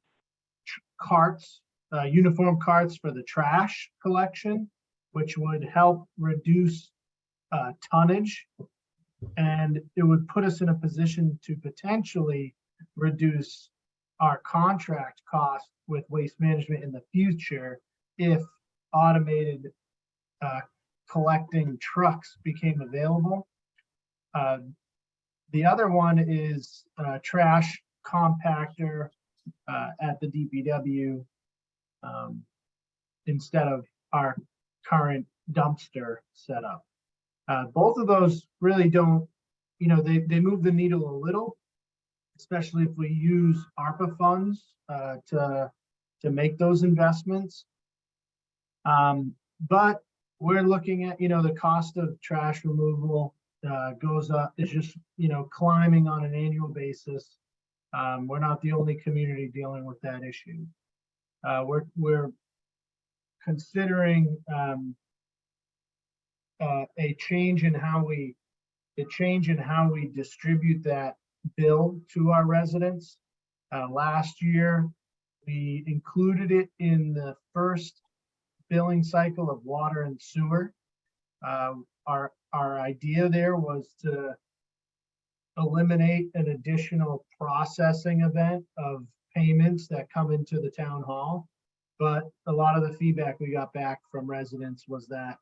carts, uniform carts for the trash collection, which would help reduce tonnage, and it would put us in a position to potentially reduce our contract cost with waste management in the future if automated collecting trucks became available. The other one is trash compactor at the DPW instead of our current dumpster setup. Both of those really don't, they move the needle a little, especially if we use ARPA funds to make those investments. But we're looking at, the cost of trash removal goes up, is just, climbing on an annual basis. We're not the only community dealing with that issue. We're considering a change in how we distribute that bill to our residents. Last year, we included it in the first billing cycle of water and sewer. Our idea there was to eliminate an additional processing event of payments that come into the town hall. But a lot of the feedback we got back from residents was that,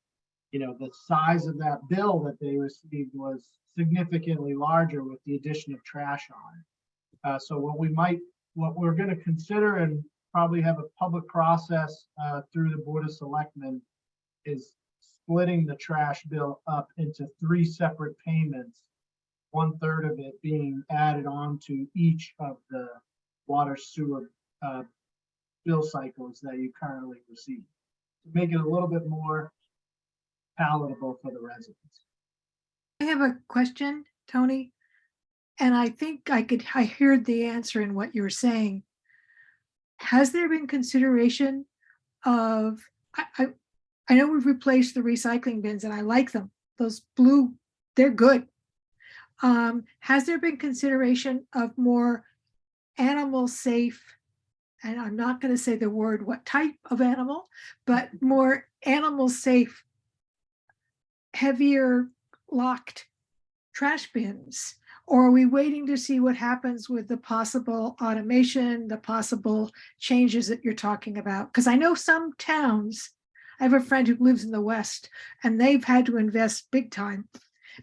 the size of that bill that they received was significantly larger with the addition of trash on it. So what we're going to consider and probably have a public process through the Board of Selectmen is splitting the trash bill up into 3 separate payments, 1/3 of it being added on down to each of the water sewer bill cycles that you currently receive to make it a little bit more palatable for the residents. I have a question, Tony, and I think I heard the answer in what you were saying. Has there been consideration of, I know we've replaced the recycling bins and I like them. Those blue, they're good. Has there been consideration of more animal safe, and I'm not going to say the word what type of animal, but more animal safe, heavier locked trash bins? Or are we waiting to see what happens with the possible automation, the possible changes that you're talking about? Because I know some towns, I have a friend who lives in the West, and they've had to invest big time.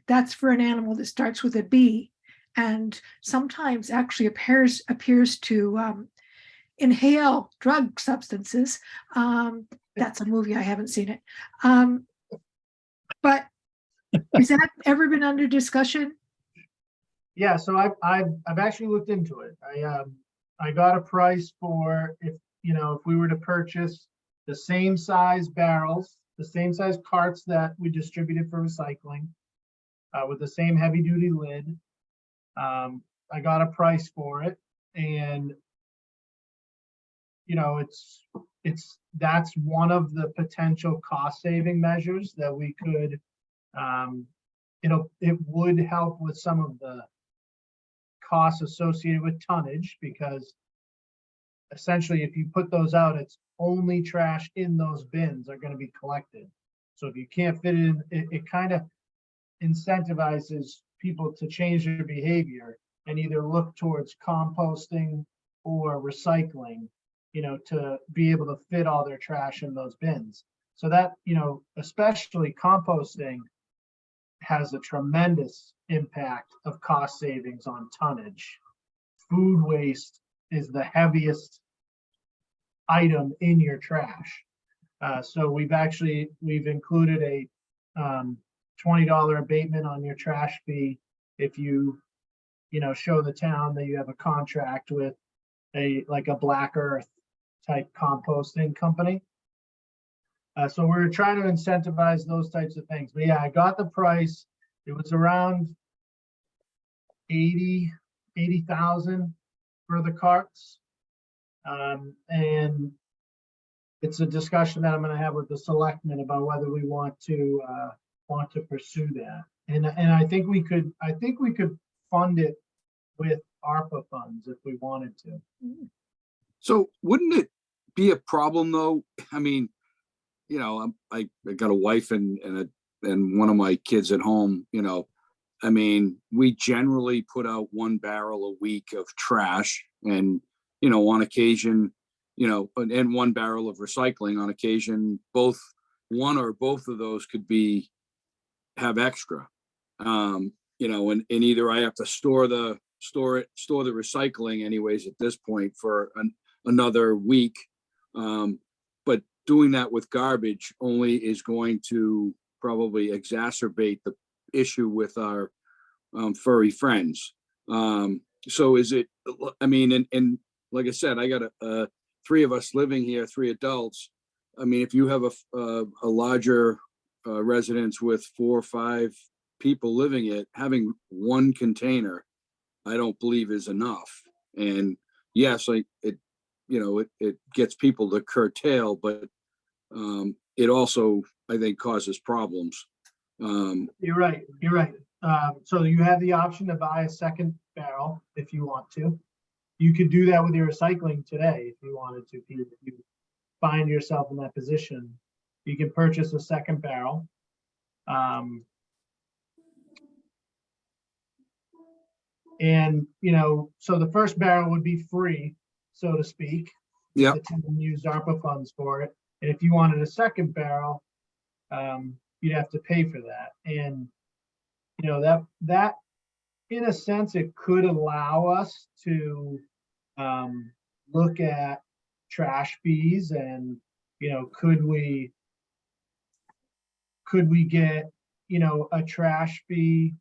That's for an animal that starts with a B, and sometimes actually appears to inhale drug substances. That's a movie, I haven't seen it. But has that ever been under discussion? Yeah, so I've actually looked into it. I got a price for if we were to purchase the same size barrels, the same size carts that we distributed for recycling, with the same heavy duty lid. I got a price for it, and that's one of the potential cost saving measures that we could. It would help with some of the costs associated with tonnage, because essentially if you put those out, it's only trash in those bins are going to be collected. So if you can't fit it in, it kind of incentivizes people to change their behavior and either look towards composting or recycling, to be able to fit all their trash in those bins. So that, especially composting has a tremendous impact of cost savings on tonnage. Food waste is the heaviest item in your trash. So we've included a $20 abatement on your trash fee if you show the town that you have a contract with a Black Earth type composting company. So we're trying to incentivize those types of things. But yeah, I got the price. It was around 80,000 for the carts. And it's a discussion that I'm going to have with the selectmen about whether we want to pursue that. And I think we could fund it with ARPA funds if we wanted to. So wouldn't it be a problem though? I mean, I got a wife and one of my kids at home, I mean, we generally put out 1 barrel a week of trash and, on occasion, and 1 barrel of recycling on occasion, one or both of those could have extra, and either I have to store the recycling anyways at this point for another week. But doing that with garbage only is going to probably exacerbate the issue with our furry friends. So is it, I mean, and like I said, I got 3 of us living here, 3 adults. I mean, if you have a larger residence with 4 or 5 people living it, having 1 container, I don't believe is enough. And yes, it gets people to curtail, but it also, I think, causes problems. You're right. So you have the option to buy a second barrel if you want to. You could do that with your recycling today if you wanted to. If you find yourself in that position, you can purchase a second barrel. And so the first barrel would be free, so to speak. Yeah. The town used ARPA funds for it. And if you wanted a second barrel, you'd have to pay for that. And that in a sense, it could allow us to look at trash fees and could we get a trash fee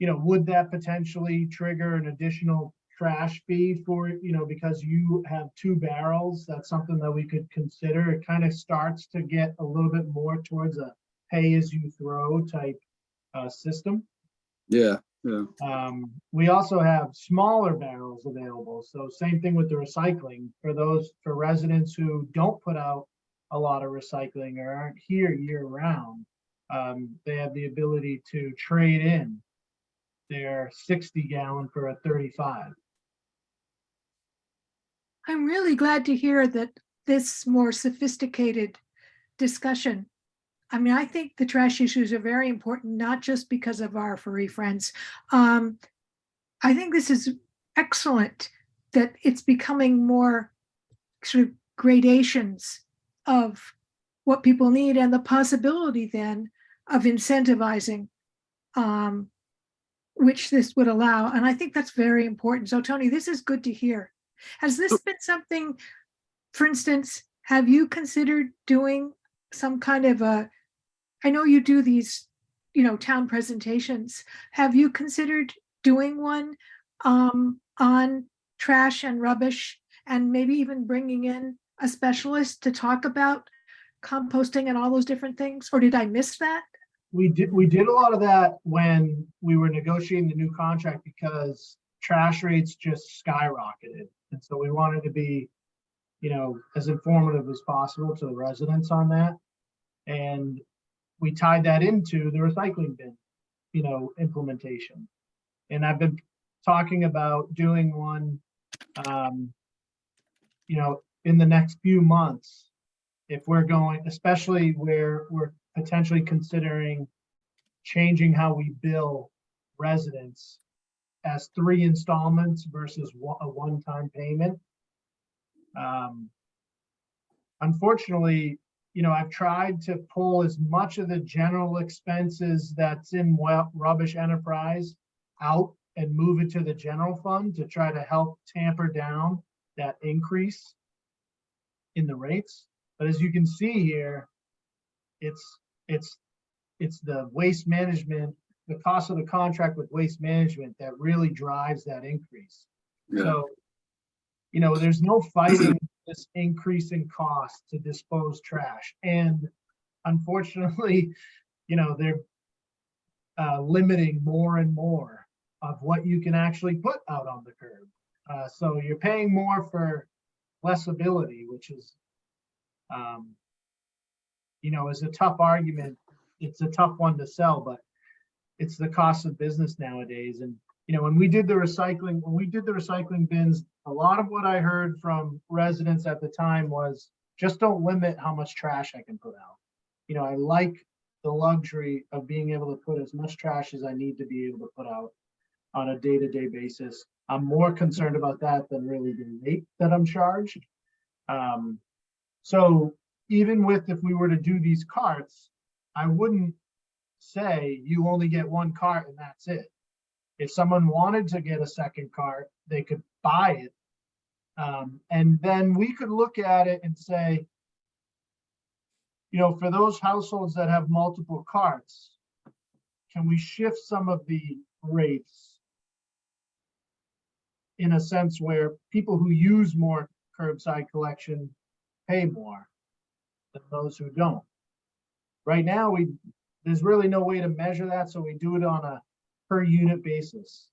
would that potentially trigger an additional trash fee for, because you have 2 barrels? That's something that we could consider. It kind of starts to get a little bit more towards a pay as you throw type system. Yeah, yeah. We also have smaller barrels available. So same thing with the recycling for residents who don't put out a lot of recycling or aren't here year round. They have the ability to trade in their 60 gallon for a 35. I'm really glad to hear that this more sophisticated discussion. I mean, I think the trash issues are very important, not just because of our furry friends. I think this is excellent that it's becoming more sort of gradations of what people need and the possibility then of incentivizing, which this would allow. And I think that's very important. So Tony, this is good to hear. Has this been something, for instance, have you considered doing some kind of I know you do these, town presentations. Have you considered doing one on trash and rubbish, and maybe even bringing in a specialist to talk about composting and all those different things? Or did I miss that? We did a lot of that when we were negotiating the new contract because trash rates just skyrocketed. And so we wanted to be, as informative as possible to the residents on that. And we tied that into the recycling bin, implementation. And I've been talking about doing one, in the next few months, if we're going, especially where we're potentially considering changing how we bill residents as 3 installments versus a one-time payment. Unfortunately, I've tried to pull as much of the general expenses that's in rubbish enterprise out and move it to the general fund to try to help tamper down that increase in the rates. But as you can see here, it's the waste management, the cost of the contract with waste management that really drives that increase. Yeah. So, there's no fighting this increase in cost to dispose trash. And unfortunately, they're limiting more and more of what you can actually put out on the curb. So you're paying more for less ability, which is, is a tough argument. It's a tough one to sell, but it's the cost of business nowadays. And when we did the recycling bins, a lot of what I heard from residents at the time was just don't limit how much trash I can put out. I like the luxury of being able to put as much trash as I need to be able to put out on a day-to-day basis. I'm more concerned about that than really the rate that I'm charged. So even if we were to do these carts, I wouldn't say you only get 1 cart and that's it. If someone wanted to get a second cart, they could buy it. And then we could look at it and say, for those households that have multiple carts, can we shift some of the rates in a sense where people who use more curbside collection pay more than those who don't? Right now, there's really no way to measure that, so we do it on a per unit basis.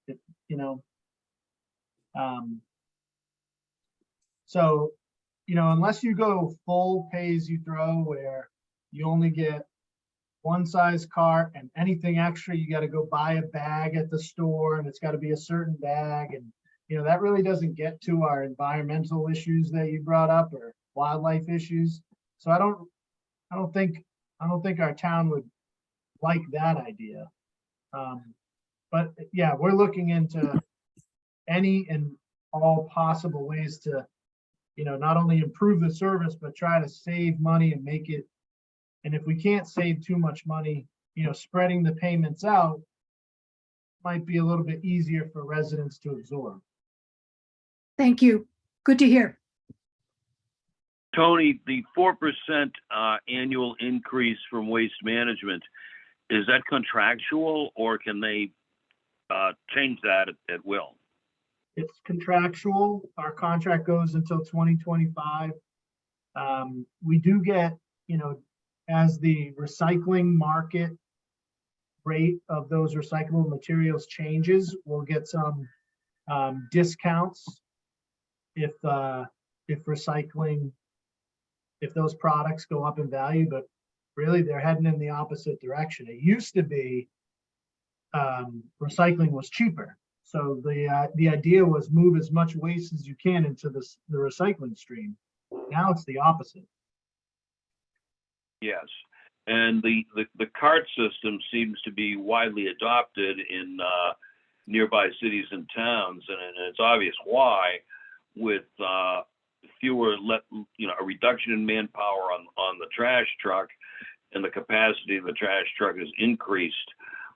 So, unless you go full pay as you throw, where you only get 1 size cart and anything extra, you got to go buy a bag at the store and it's got to be a certain bag. And, that really doesn't get to our environmental issues that you brought up or wildlife issues. So I don't think our town would like that idea. But yeah, we're looking into any and all possible ways to, not only improve the service, but try to save money and make it. And if we can't save too much money, spreading the payments out might be a little bit easier for residents to absorb. Thank you. Good to hear. Tony, the 4% annual increase from Waste Management, is that contractual or can they change that at will. It's contractual. Our contract goes until 2025. We do get, as the recycling market rate of those recyclable materials changes, we'll get some discounts if those products go up in value, but really they're heading in the opposite direction. It used to be recycling was cheaper. So the idea was move as much waste as you can into the recycling stream. Now it's the opposite. Yes. And the cart system seems to be widely adopted in nearby cities and towns, and it's obvious why, with fewer, a reduction in manpower on the trash truck, and the capacity of the trash truck is increased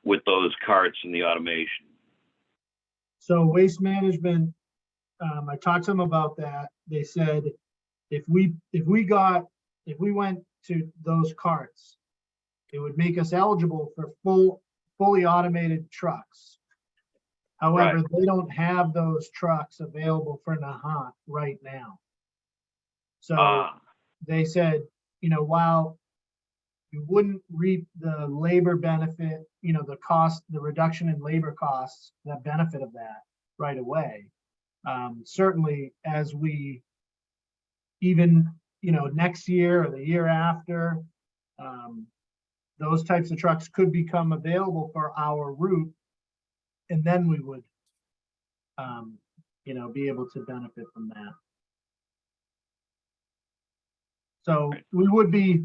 with those carts and the automation. So Waste Management, I talked to them about that. They said if we went to those carts, it would make us eligible for fully automated trucks. However, Right. They don't have those trucks available for Nahant right now. So they said, while you wouldn't reap the labor benefit, the reduction in labor costs, the benefit of that right away. Certainly as we even, next year or the year after, those types of trucks could become available for our route. And then we would, be able to benefit from that. So we would be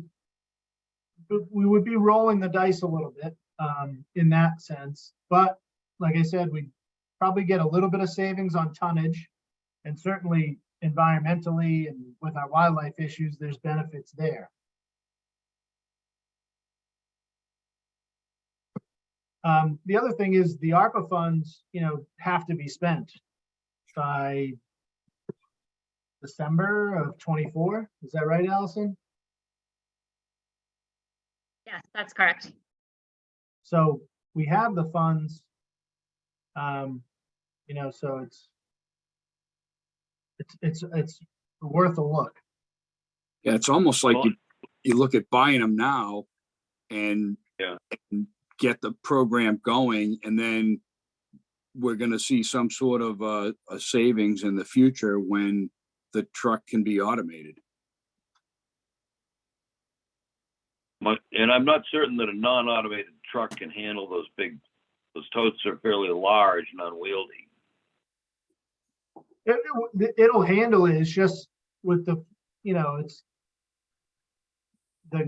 rolling the dice a little bit in that sense. But like I said, we probably get a little bit of savings on tonnage, and certainly environmentally and with our wildlife issues, there's benefits there. The other thing is the ARPA funds, have to be spent by December of 24. Is that right, Allison? Yes, that's correct. So we have the funds, so it's worth a look. Yeah, it's almost like Well- you look at buying them now and, Yeah. and get the program going, and then we're going to see some sort of a savings in the future when the truck can be automated. And I'm not certain that a non-automated truck can handle those totes are fairly large and unwieldy. It'll handle it. It's just with it's the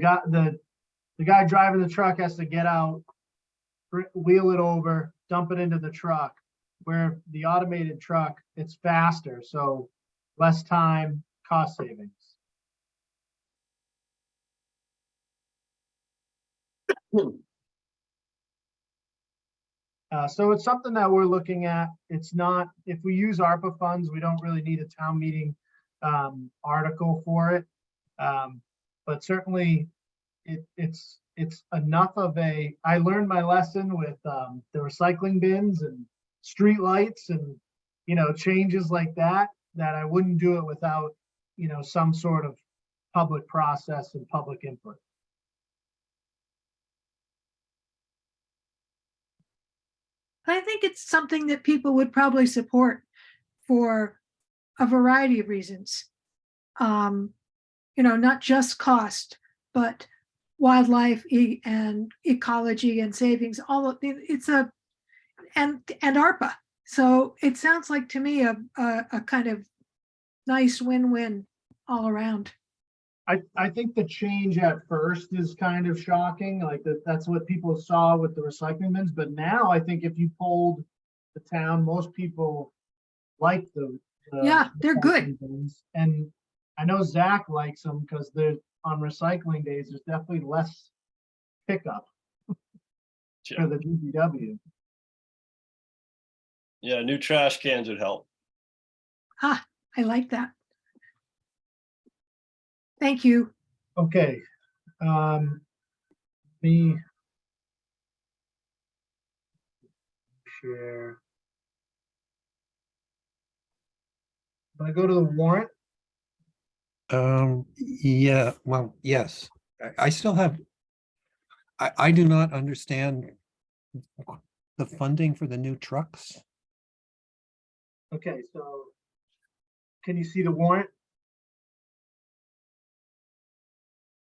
guy driving the truck has to get out, wheel it over, dump it into the truck. Where the automated truck, it's faster, so less time, cost savings. So it's something that we're looking at. It's not, if we use ARPA funds, we don't really need a town meeting article for it. But certainly it's enough of I learned my lesson with the recycling bins and street lights and, changes like that I wouldn't do it without, some sort of public process and public input. I think it's something that people would probably support for a variety of reasons. Not just cost, but wildlife and ecology and savings, all of it. And ARPA. So it sounds like to me a kind of nice win-win all around. I think the change at first is kind of shocking, like that's what people saw with the recycling bins. But now I think if you polled the town, most people like the Yeah, they're good. recycling bins. And I know Zach likes them because they're on recycling days. There's definitely less pickup for the DPW. Yeah, new trash cans would help. Ah, I like that. Thank you. Okay. share. If I go to the warrant, Yeah, well, yes, I still have. I do not understand the funding for the new trucks. okay, so can you see the warrant?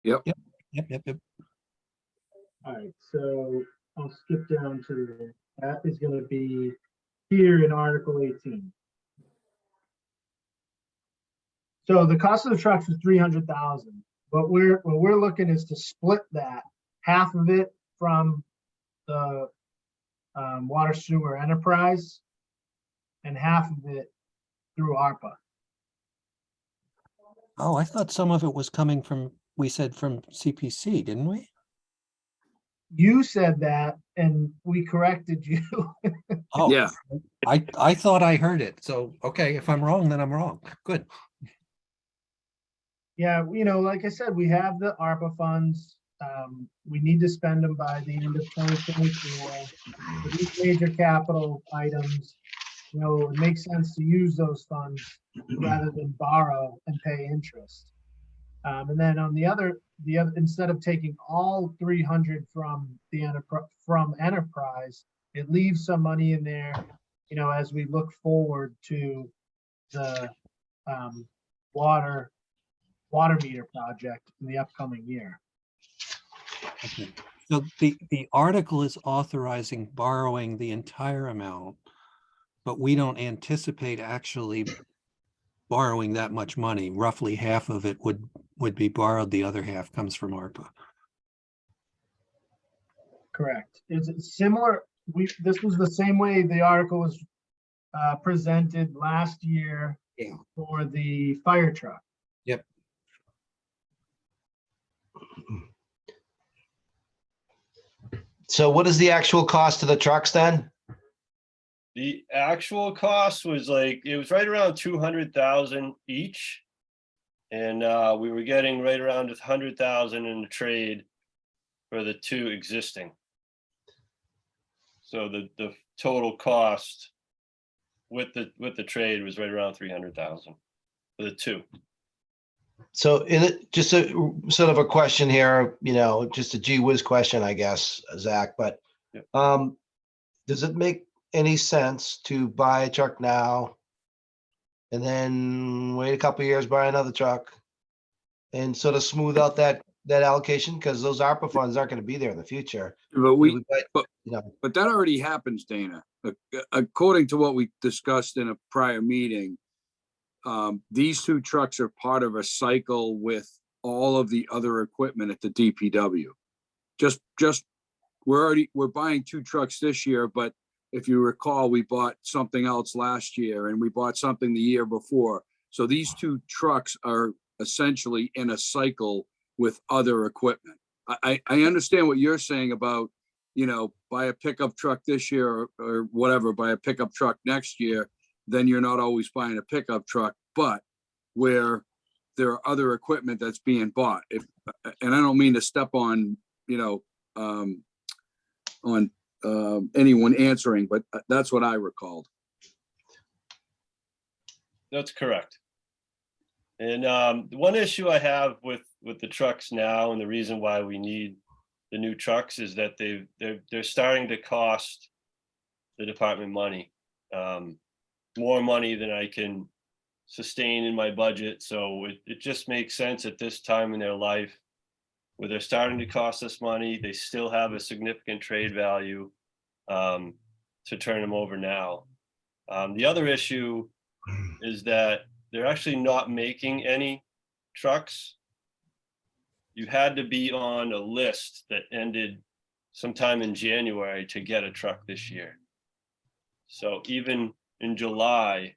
Yep, yep. All right, so I'll skip down to, that is gonna be here in Article 18. So the cost of the trucks is 300,000. What we're looking is to split that, half of it from the water sewer enterprise and half of it through ARPA. Oh, I thought some of it was coming from, we said from CPC, didn't we? You said that and we corrected you. Oh, Yeah. I thought I heard it. So, okay, if I'm wrong, then I'm wrong. Good. Yeah, like I said, we have the ARPA funds. We need to spend them by the end of 2024. For these major capital items, it makes sense to use those funds rather than borrow and pay interest. And then on the other, instead of taking all 300 from the enterprise, it leaves some money in there, as we look forward to the water meter project in the upcoming year. Okay. So the article is authorizing borrowing the entire amount, but we don't anticipate actually borrowing that much money. Roughly half of it would be borrowed. The other half comes from ARPA. Correct. Is it similar? This was the same way the article was presented last year Yeah. for the fire truck. Yep. So what is the actual cost of the trucks then? The actual cost was it was right around 200,000 each. And we were getting right around 100,000 in the trade for the two existing. So the total cost with the trade was right around 300,000 for the two. So just a sort of a question here, just a gee whiz question, I guess, Zach, but Yep. does it make any sense to buy a truck now and then wait a couple of years, buy another truck and sort of smooth out that allocation? Because those ARPA funds aren't going to be there in the future. But But, but that already happens, Dana. According to what we discussed in a prior meeting, these two trucks are part of a cycle with all of the other equipment at the DPW. We're buying two trucks this year, but if you recall, we bought something else last year and we bought something the year before. So these two trucks are essentially in a cycle with other equipment. I understand what you're saying about, buy a pickup truck this year or whatever, buy a pickup truck next year, then you're not always buying a pickup truck, but where there are other equipment that's being bought. And I don't mean to step on, anyone answering, but that's what I recalled. That's correct. And the one issue I have with the trucks now, and the reason why we need the new trucks, is that they're starting to cost the department money, more money than I can sustain in my budget. So it just makes sense at this time in their life where they're starting to cost us money. They still have a significant trade value to turn them over now. The other issue is that they're actually not making any trucks. You had to be on a list that ended sometime in January to get a truck this year. So even in July,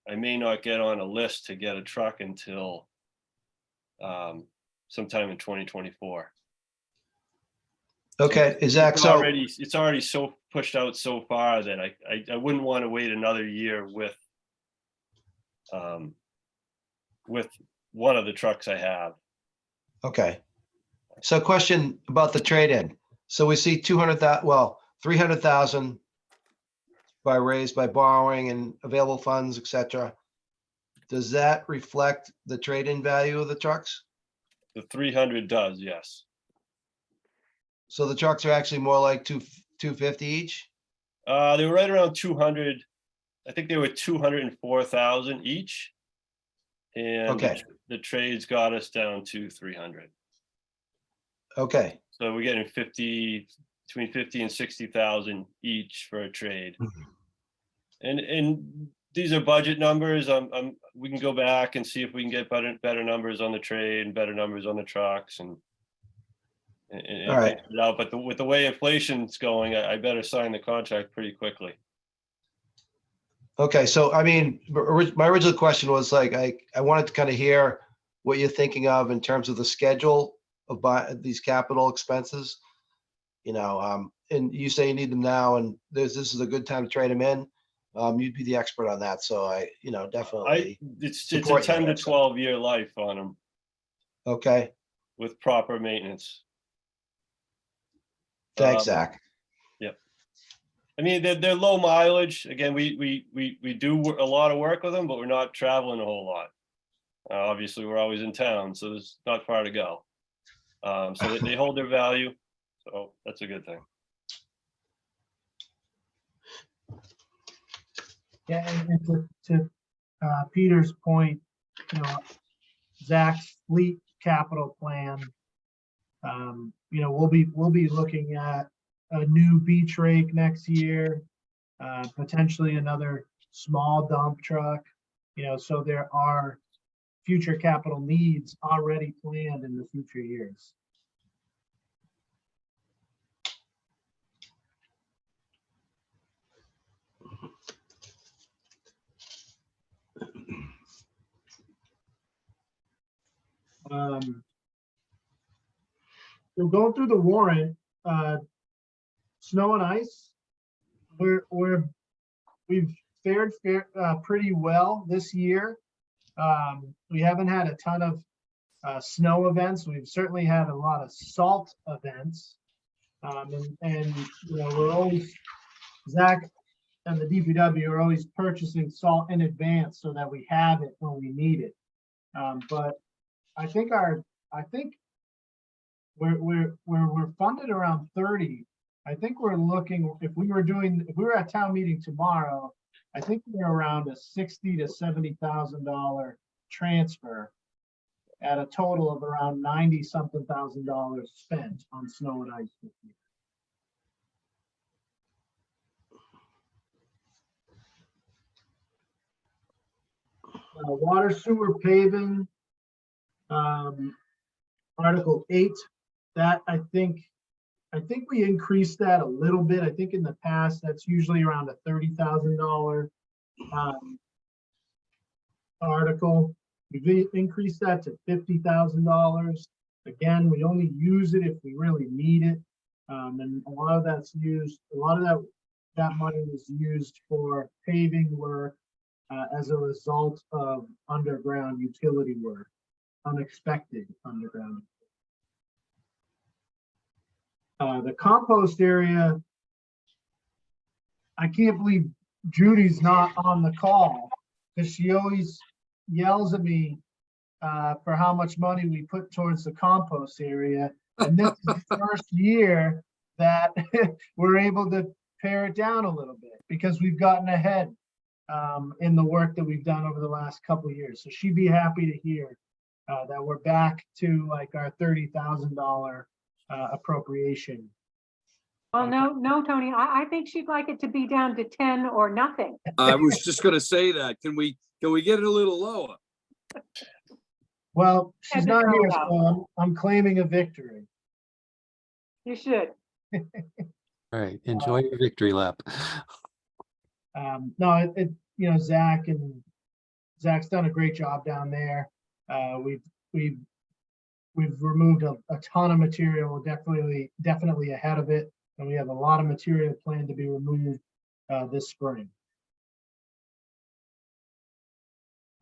I may not get on a list to get a truck until sometime in 2024. okay, Zach, It's already so pushed out so far that I wouldn't want to wait another year with one of the trucks I have. okay. So question about the trade-in. So we see 300,000 by raised by borrowing and available funds, et cetera. Does that reflect the trade-in value of the trucks? The 300 does, yes. So the trucks are actually more like 250 each? They were right around 200. I think they were 204,000 each. And Okay. the trades got us down to 300. Okay, So we're getting between 50 and 60,000 each for a trade. And these are budget numbers. We can go back and see if we can get better numbers on the trade and better numbers on the trucks and All right. figure it out. But with the way inflation's going, I better sign the contract pretty quickly. okay. So I mean, my original question was like, I wanted to kind of hear what you're thinking of in terms of the schedule of these capital expenses. You know, and you say you need them now, and this is a good time to trade them in. You'd be the expert on that, so definitely. It's a support your 10 to answer. 12 year life on them Okay, with proper maintenance. thanks, Um, Zach. I mean, they're low mileage. Again, we do a lot of work with them, but we're not traveling a whole lot. Obviously, we're always in town, so there's not far to go. So they hold their value, so that's a good thing. Yeah, and to Peter's point, you know, Zach's fleet capital plan, you know, we'll be looking at a new beach rake next year, potentially another small dump truck, you know, so there are future capital needs already planned in the future years. So going through the warrant, snow and ice, we've fared pretty well this year. We haven't had a ton of snow events. We've certainly had a lot of salt events. And you know, we're always, Zach and the DPW are always purchasing salt in advance so that we have it when we need it. But I think we're funded around 30. I think we're looking, if we were at town meeting tomorrow, I think we're around a $60,000 to $70,000 transfer at a total of around $90-something thousand spent on snow and ice this year. Water sewer paving, Article 8, that I think we increased that a little bit. I think in the past, that's usually around a $30,000 article. We've increased that to $50,000. Again, we only use it if we really need it. And a lot of that money is used for paving work as a result of underground utility work, unexpected underground. The compost area, I can't believe Judy's not on the call because she always yells at me for how much money we put towards the compost area. And this is the first year that we're able to pare it down a little bit because we've gotten ahead in the work that we've done over the last couple of years. So she'd be happy to hear that we're back to like our $30,000 appropriation. Well, no, Tony, I think she'd like it to be down to 10 or nothing. I was just gonna say that. Can we get it a little lower? Well, she's Had to not throw here, it out. so I'm claiming a victory. You should. All right, enjoy your victory lap. No, you know, Zach's done a great job down there. We've removed a ton of material. We're definitely ahead of it, and we have a lot of material planned to be removed this spring.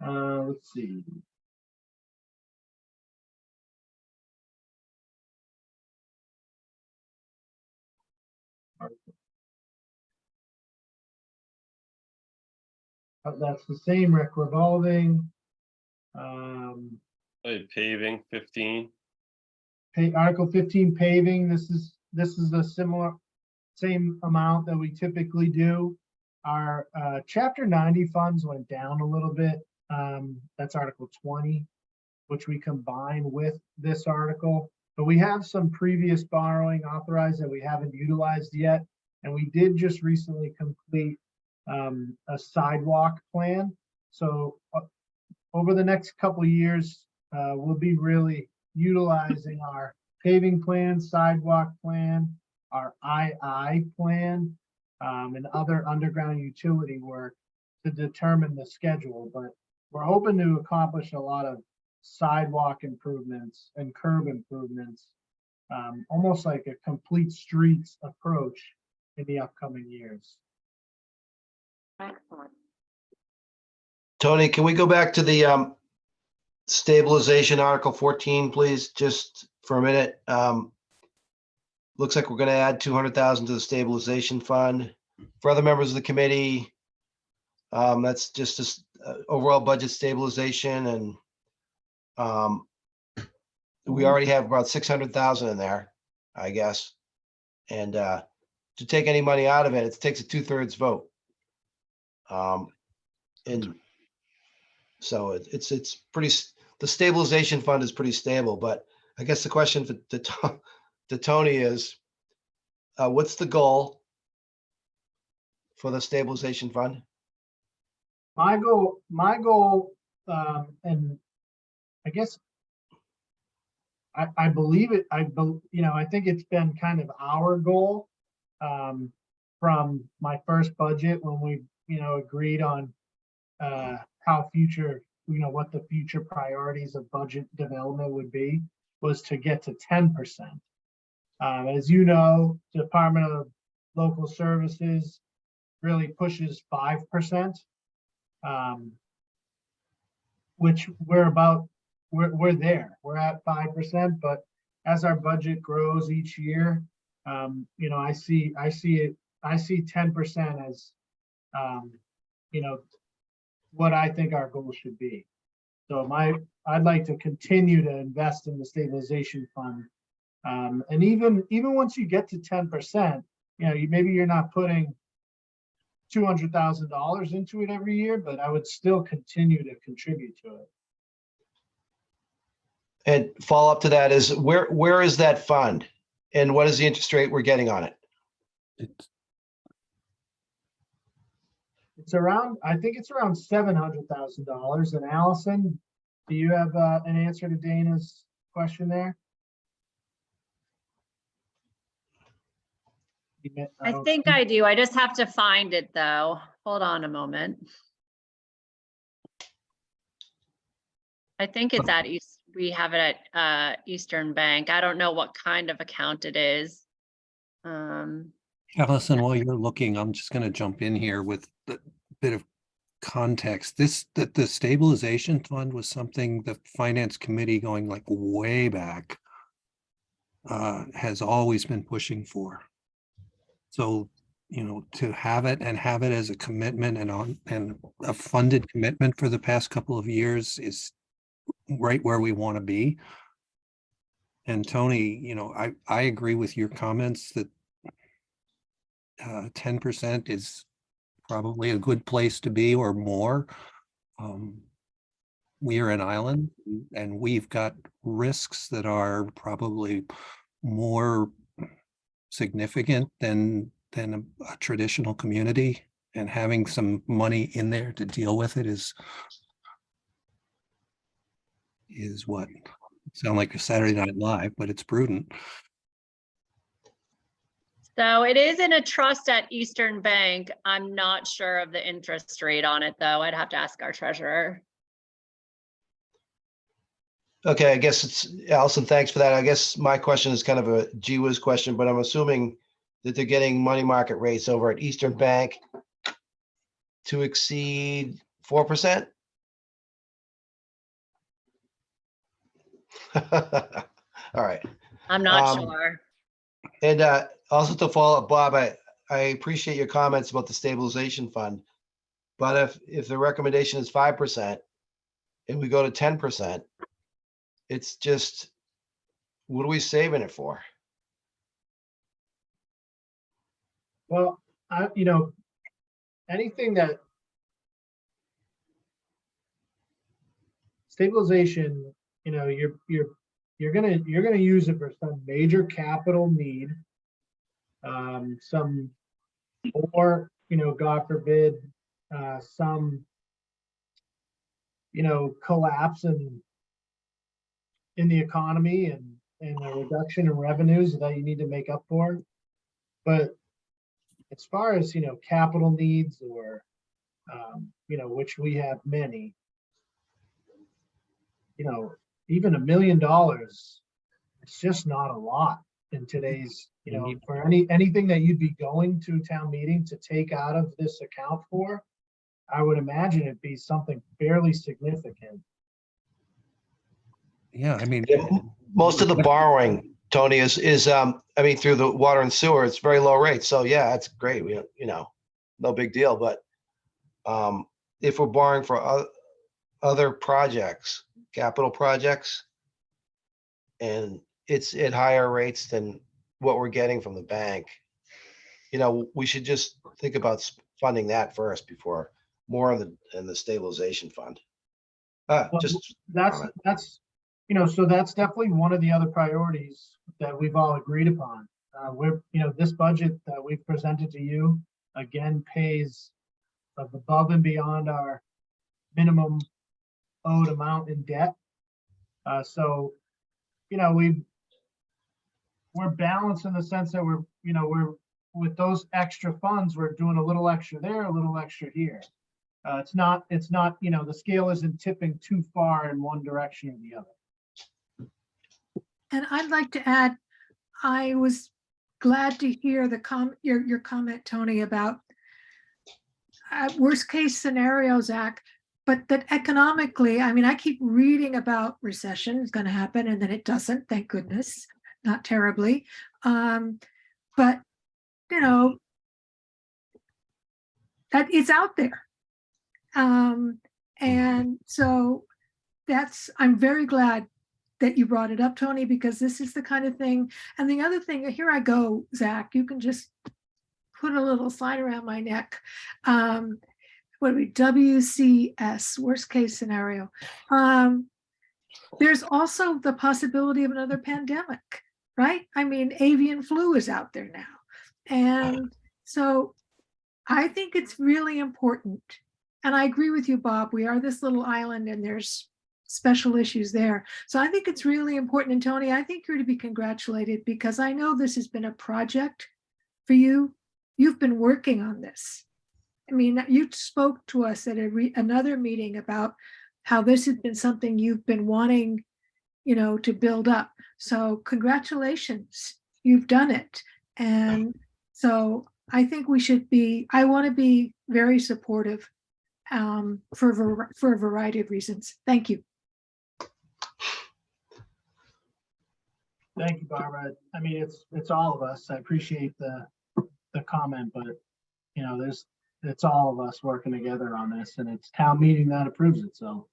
Let's see. That's the same rec revolving. Paving 15. Article 15 paving, this is a similar, same amount that we typically do. Our chapter 90 funds went down a little bit. That's article 20, which we combine with this article. But we have some previous borrowing authorized that we haven't utilized yet. And we did just recently complete a sidewalk plan. So over the next couple of years, we'll be really utilizing our paving plan, sidewalk plan, our II plan, and other underground utility work to determine the schedule. But we're hoping to accomplish a lot of sidewalk improvements and curb improvements, almost like a complete streets approach in the upcoming years. Excellent. Tony, can we go back to the stabilization Article 14, please, just for a minute? Looks like we're going to add 200,000 to the stabilization fund. For other members of the committee, that's just this overall budget stabilization, and we already have about 600,000 in there, I guess. And to take any money out of it, it takes a 2/3 vote. And so it's pretty, the stabilization fund is pretty stable, but I guess the question to Tony is, what's the goal for the stabilization fund? My goal, and I guess I believe it. I think it's been kind of our goal from my first budget when we, agreed on how what the future priorities of budget development would be, was to get to 10%. As you know, Department of Local Services really pushes 5%, which we're there. We're at 5%, but as our budget grows each year, I see 10% as, what I think our goal should be. So I'd like to continue to invest in the stabilization fund. And even once you get to 10%, maybe you're not putting $200,000 into it every year, but I would still continue to contribute to it. And follow up to that is, where is that fund? And what is the interest rate we're getting on it? I think it's around $700,000. And Allison, do you have an answer to Dana's question there? I think I do. I just have to find it though. Hold on a moment. I think it's at East, we have it at Eastern Bank. I don't know what kind of account it is. Allison, while you're looking, I'm just going to jump in here with a bit of context. That the stabilization fund was something the finance committee, going like way back, has always been pushing for. So, to have it as a commitment and a funded commitment for the past couple of years is right where we want to be. And Tony, I agree with your comments that 10% is probably a good place to be, or more. We are an island, and we've got risks that are probably more significant than a traditional community, and having some money in there to deal with it is what sound like a Saturday Night Live, but it's prudent. So it is in a trust at Eastern Bank. I'm not sure of the interest rate on it though. I'd have to ask our treasurer. Okay, I guess it's, Allison, thanks for that. I guess my question is kind of a gee whiz question, but I'm assuming that they're getting money market rates over at Eastern Bank to exceed 4%. All right. I'm not sure. And also to follow up, Bob, I appreciate your comments about the stabilization fund. But if the recommendation is 5% and we go to 10%, it's just, what are we saving it for? Well, anything that stabilization, you're gonna use it for some major capital need. Some, or, God forbid, some, collapse in the economy and a reduction in revenues that you need to make up for. But as far as, capital needs or, which we have many, even $1 million, it's just not a lot in today's, for anything that you'd be going to town meeting to take out of this account for, I would imagine it'd be something fairly significant. Yeah, I mean, Yeah, most of the borrowing, Tony, is through the water and sewer, it's very low rate. So yeah, it's great. No big deal. But if we're borrowing for other projects, capital projects, and it's at higher rates than what we're getting from the bank, we should just think about funding that first before more in the stabilization fund. Well, Just that's so that's definitely one of the other priorities that we've all agreed upon. This budget that we've presented to you again pays above and beyond our minimum owed amount in debt. So we're balanced in the sense that we're with those extra funds, we're doing a little extra there, a little extra here. It's not, the scale isn't tipping too far in one direction or the other. And I'd like to add, I was glad to hear your comment, Tony, about worst case scenario, Zach, but that economically, I keep reading about recession is going to happen and then it doesn't, thank goodness, not terribly. But that it's out there. And so I'm very glad that you brought it up, Tony, because this is the kind of thing. And the other thing, here I go, Zach, you can just put a little slide around my neck. What do we, WCS, worst case scenario. There's also the possibility of another pandemic, right? Avian flu is out there now. And so I think it's really important. And I agree with you, Bob, we are this little island and there's special issues there. So I think it's really important. And Tony, I think you're to be congratulated because I know this has been a project for you. You've been working on this. You spoke to us at another meeting about how this has been something you've been wanting, to build up. So congratulations, you've done it. And so I think I want to be very supportive for a variety of reasons. Thank you. Thank you, Barbara. It's all of us. I appreciate the comment, but it's all of us working together on this, and it's town meeting that approves it. So,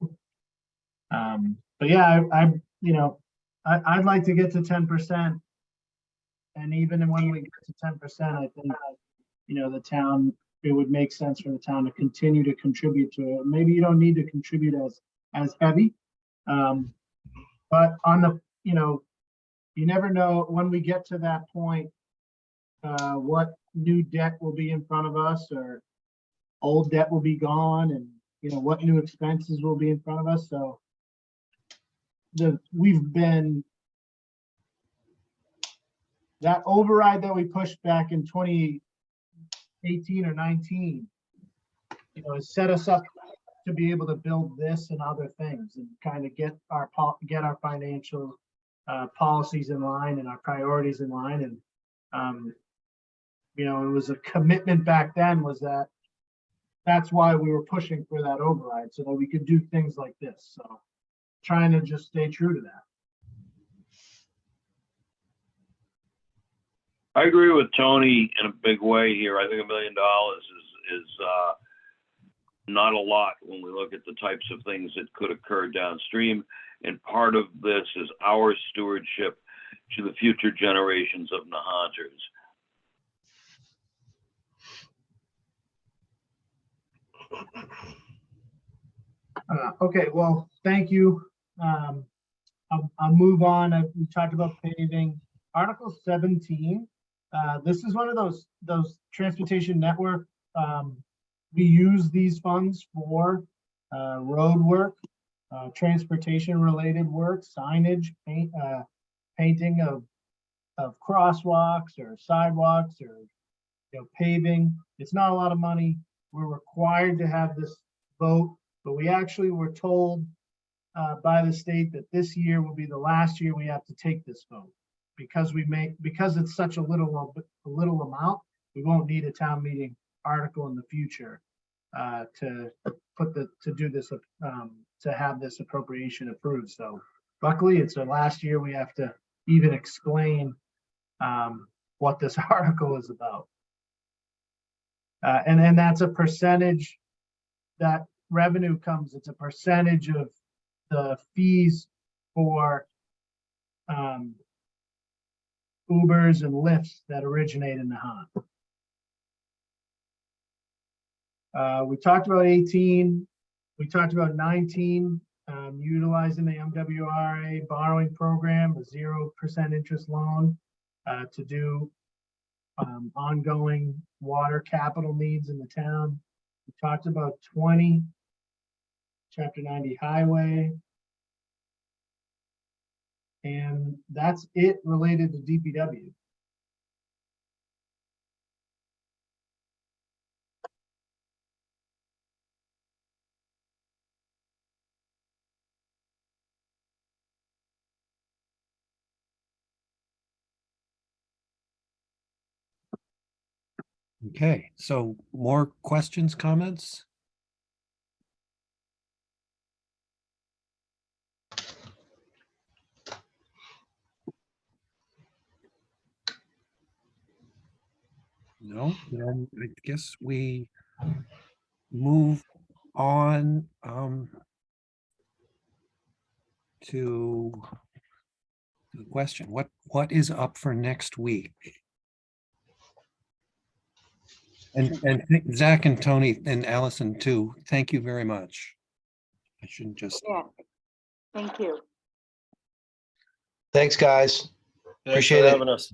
but yeah, I'd like to get to 10%, and even when we get to 10%, I think the town, it would make sense for the town to continue to contribute to it. Maybe you don't need to contribute as heavy, but on the you never know when we get to that point what new debt will be in front of us or old debt will be gone, and what new expenses will be in front of us. So we've been, that override that we pushed back in 2018 or 19, has set us up to be able to build this and other things and kind of get our financial policies in line and our priorities in line. And it was a commitment back then, was that's why we were pushing for that override, so that we could do things like this. So trying to just stay true to that. I agree with Tony in a big way here. I think $1 million is not a lot when we look at the types of things that could occur downstream. And part of this is our stewardship to the future generations of Nahanters. Okay, well, thank you. I'll move on. We talked about paving. Article 17. This is one of those transportation network. We use these funds for road work, transportation related work, signage, painting of crosswalks or sidewalks or paving. It's not a lot of money. We're required to have this vote, but we actually were told by the state that this year will be the last year we have to take this vote because it's such a little amount. We won't need a town meeting article in the future to have this appropriation approved. So luckily, it's the last year we have to even explain what this article is about. And then that's a percentage that revenue comes. It's a percentage of the fees for Ubers and Lyfts that originate in Nahant. We talked about 18. We talked about 19, utilizing the MWRA borrowing program, a 0% interest loan to do ongoing water capital needs in the town. We talked about 20, Chapter 90 highway. And that's it related to DPW. Okay, so more questions, comments? No, then I guess we move on to the question. What is up for next week? And Zach and Tony and Allison too, thank you very much. I shouldn't just, Yeah, thank you. Thanks, guys. Thanks Appreciate for it. having us.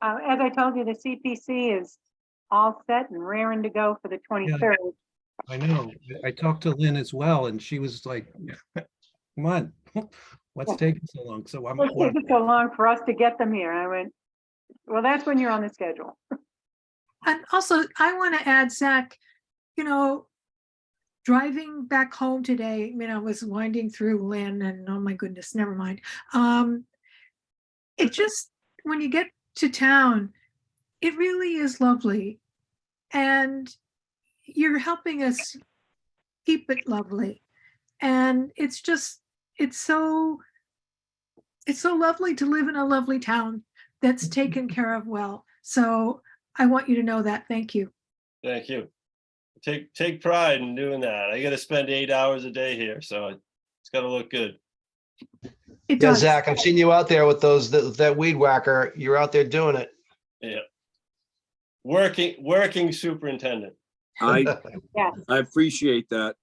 As I told you, the CPC is all set and raring to go for the 23rd. I know, I talked to Lynn as well, and she was like, come on, what's taking so long? So I'm, It's taken so long for us to get them here. I went, well, that's when you're on the schedule. And also, I want to add, Zach, driving back home today, I was winding through Lynn and oh my goodness, never mind. It just, when you get to town, it really is lovely. And you're helping us keep it lovely. And it's so lovely to live in a lovely town that's taken care of well. So I want you to know that. Thank you. Thank you. Take pride in doing that. I got to spend 8 hours a day here, so it's got to look good. It Yeah, does. Zach, I've seen you out there with that weed whacker. You're out there doing it. Yeah. Working superintendent. I Yeah. appreciate that.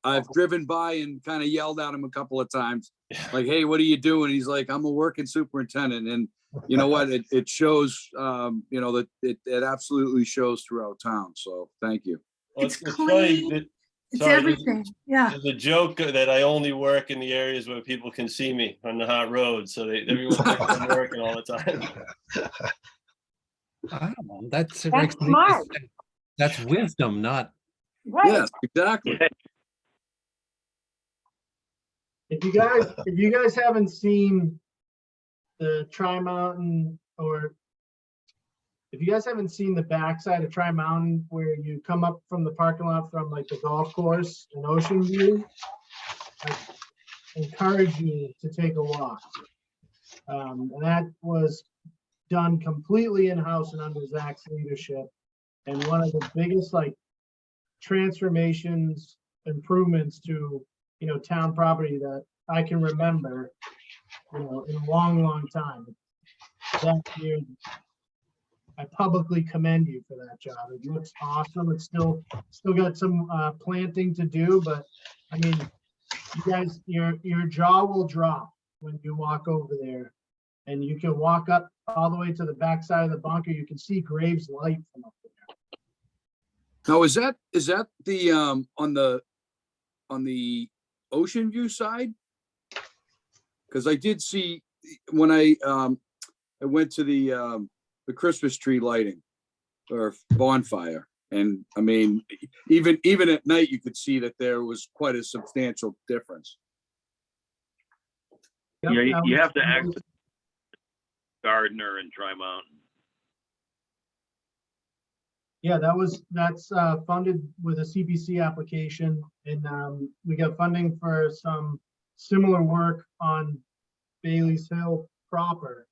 I've driven by and kind of yelled at him a couple of times, like, "Hey, what are you doing?" He's like, "I'm a working superintendent," and you know what? It shows. That it absolutely shows throughout town. So thank you. Well, It's funny clean. that- It's sorry, everything. Yeah. there's a joke that I only work in the areas where people can see me on the hot road, so everyone thinks I'm working all the time. I don't know, that's smart. That's wisdom, not, Right. Yes, exactly. If you guys haven't seen the Tri-Mountain, or if you guys haven't seen the backside of Tri-Mountain where you come up from the parking lot from like the golf course and Ocean View, I encourage you to take a walk. And that was done completely in-house and under Zach's leadership. And one of the biggest like transformations, improvements to, town property that I can remember, in a long, long time. That year, I publicly commend you for that job. It looks awesome. It's still got some planting to do, but I mean, you guys, your jaw will drop when you walk over there. And you can walk up all the way to the backside of the bunker. You can see Graves Light from up there. Now, is that the, on the ocean view side? Because I did see when I went to the Christmas tree lighting or bonfire. And I mean, even at night, you could see that there was quite a substantial difference. Yep, Yeah, that you was- have to act Gardner and Tri-Mountain. Yeah, that's funded with a CPC application, and we got funding for some similar work on Bailey's Hill proper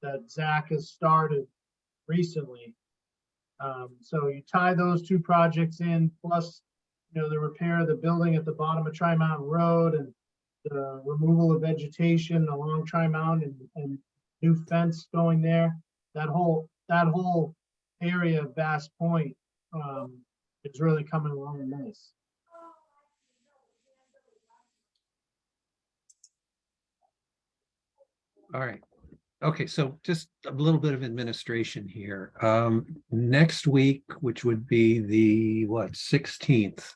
that Zach has started recently. So you tie those two projects in, plus, the repair of the building at the bottom of Tri-Mountain Road and the removal of vegetation along Tri-Mountain and new fence going there. That whole area of Bass Point is really coming along nice. All right. Okay, so just a little bit of administration here. Next week, which would be the 16th.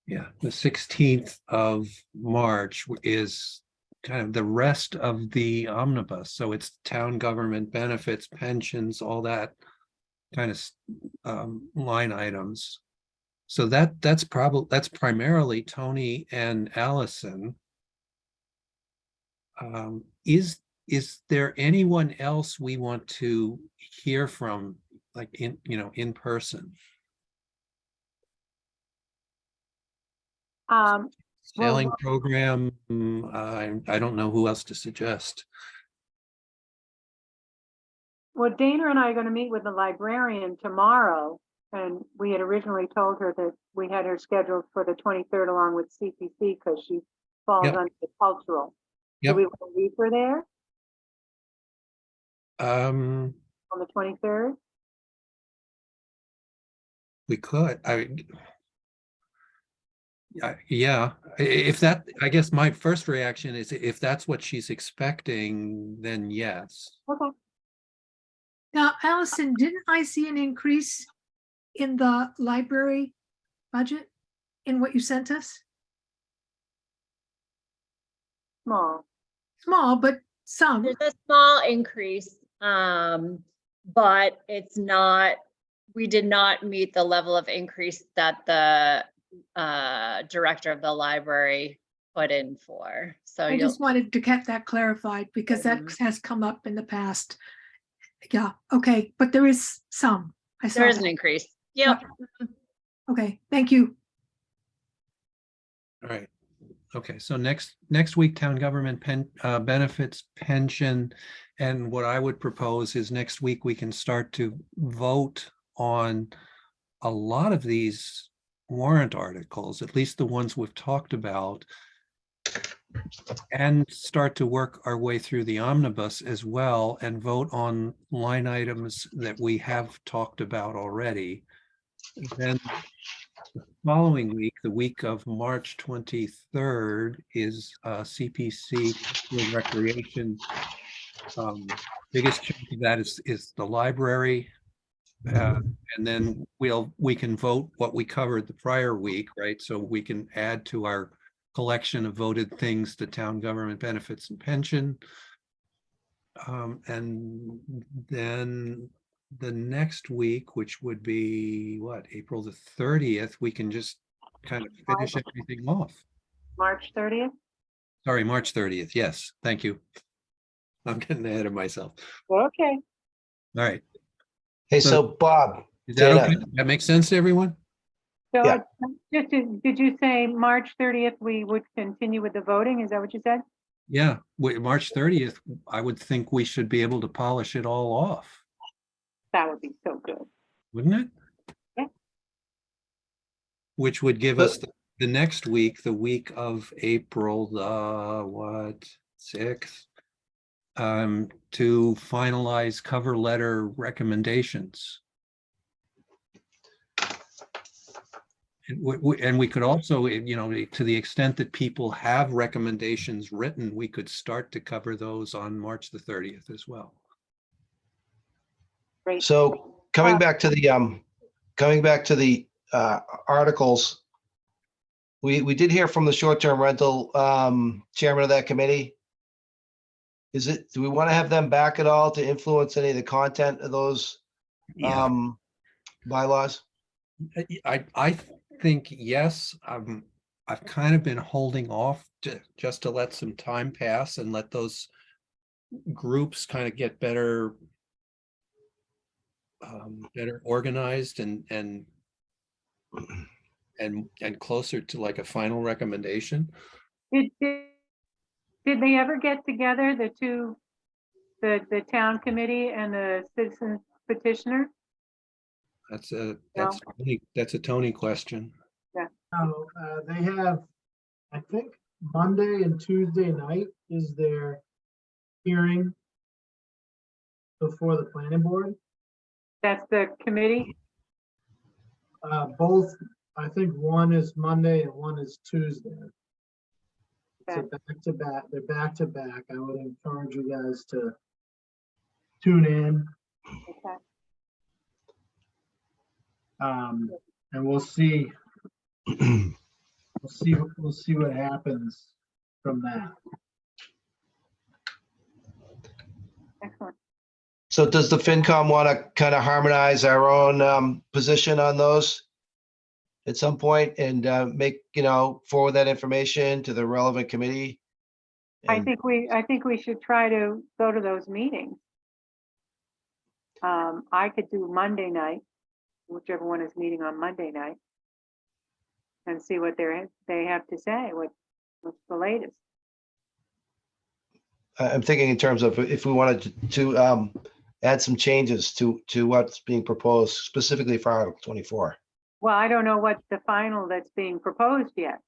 Yeah, the 16th of March is kind of the rest of the omnibus. So it's town government benefits, pensions, all that kind of line items. So that's primarily Tony and Allison. Is there anyone else we want to hear from, like in person? Sailing program, I don't know who else to suggest. Well, Dana and I are going to meet with the librarian tomorrow, and we had originally told her that we had her scheduled for the 23rd along with CPC because she falls Yep. under the cultural. Yep. Do we want to leave her there Um, on the 23rd? we could, yeah, if that, I guess my first reaction is if that's what she's expecting, then yes. Okay. Now, Allison, didn't I see an increase in the library budget in what you sent us? Small. Small, but some. There's a small increase, but it's not, we did not meet the level of increase that the director of the library put in for. So I just wanted to get that clarified because that has come up in the past. Yeah, okay, but there is some. I saw there is an that. increase. Yep. Okay, thank you. All right. Okay, so next week, town government benefits, pension, and what I would propose is next week we can start to vote on a lot of these warrant articles, at least the ones we've talked about, and start to work our way through the omnibus as well and vote on line items that we have talked about already. Then the following week, the week of March 23rd, is CPC recreation. Biggest chunk of that is the library. And then we can vote what we covered the prior week, right? So we can add to our collection of voted things, the town government benefits and pension. And then the next week, which would be April the 30th, we can just kind of finish everything off. March 30th? Sorry, March 30th. Yes, thank you. I'm getting ahead of myself. Okay. All right. Hey, So- so Bob, Is that Dana. okay? That makes sense to everyone? So Yeah. did you say March 30th, we would continue with the voting? Is that what you said? Yeah, March 30th, I would think we should be able to polish it all off, That would be so good. wouldn't it? Yeah. Which would give But- us the next week, the week of April, the what, 6th, to finalize cover letter recommendations. And we could also, you know, to the extent that people have recommendations written, we could start to cover those on March the 30th as well. Great. So coming back to the articles, we did hear from the short-term rental chairman of that committee. Do we want to have them back at all to influence any of the content of those Yeah, bylaws? I think yes. I've kind of been holding off just to let some time pass and let those groups kind of get better organized and closer to like a final recommendation. Did they ever get together, the two, the town committee and the citizen petitioner? That's a Tony question. No, they have, I think Monday and Tuesday night is their hearing before the planning board. That's the committee? Both, I think one is Monday and one is Tuesday. So Okay. back to back, they're back to back. I would encourage you guys to tune in. Okay. And we'll see what happens from that. Excellent. So does the FinCom want to kind of harmonize our own position on those at some point and forward that information to the relevant committee? I And- think we should try to go to those meetings. I could do Monday night, whichever one is meeting on Monday night, and see what they have to say, what's the latest. I'm thinking in terms of if we wanted to add some changes to what's being proposed specifically for Article 24. Well, I don't know what the final that's being proposed yet.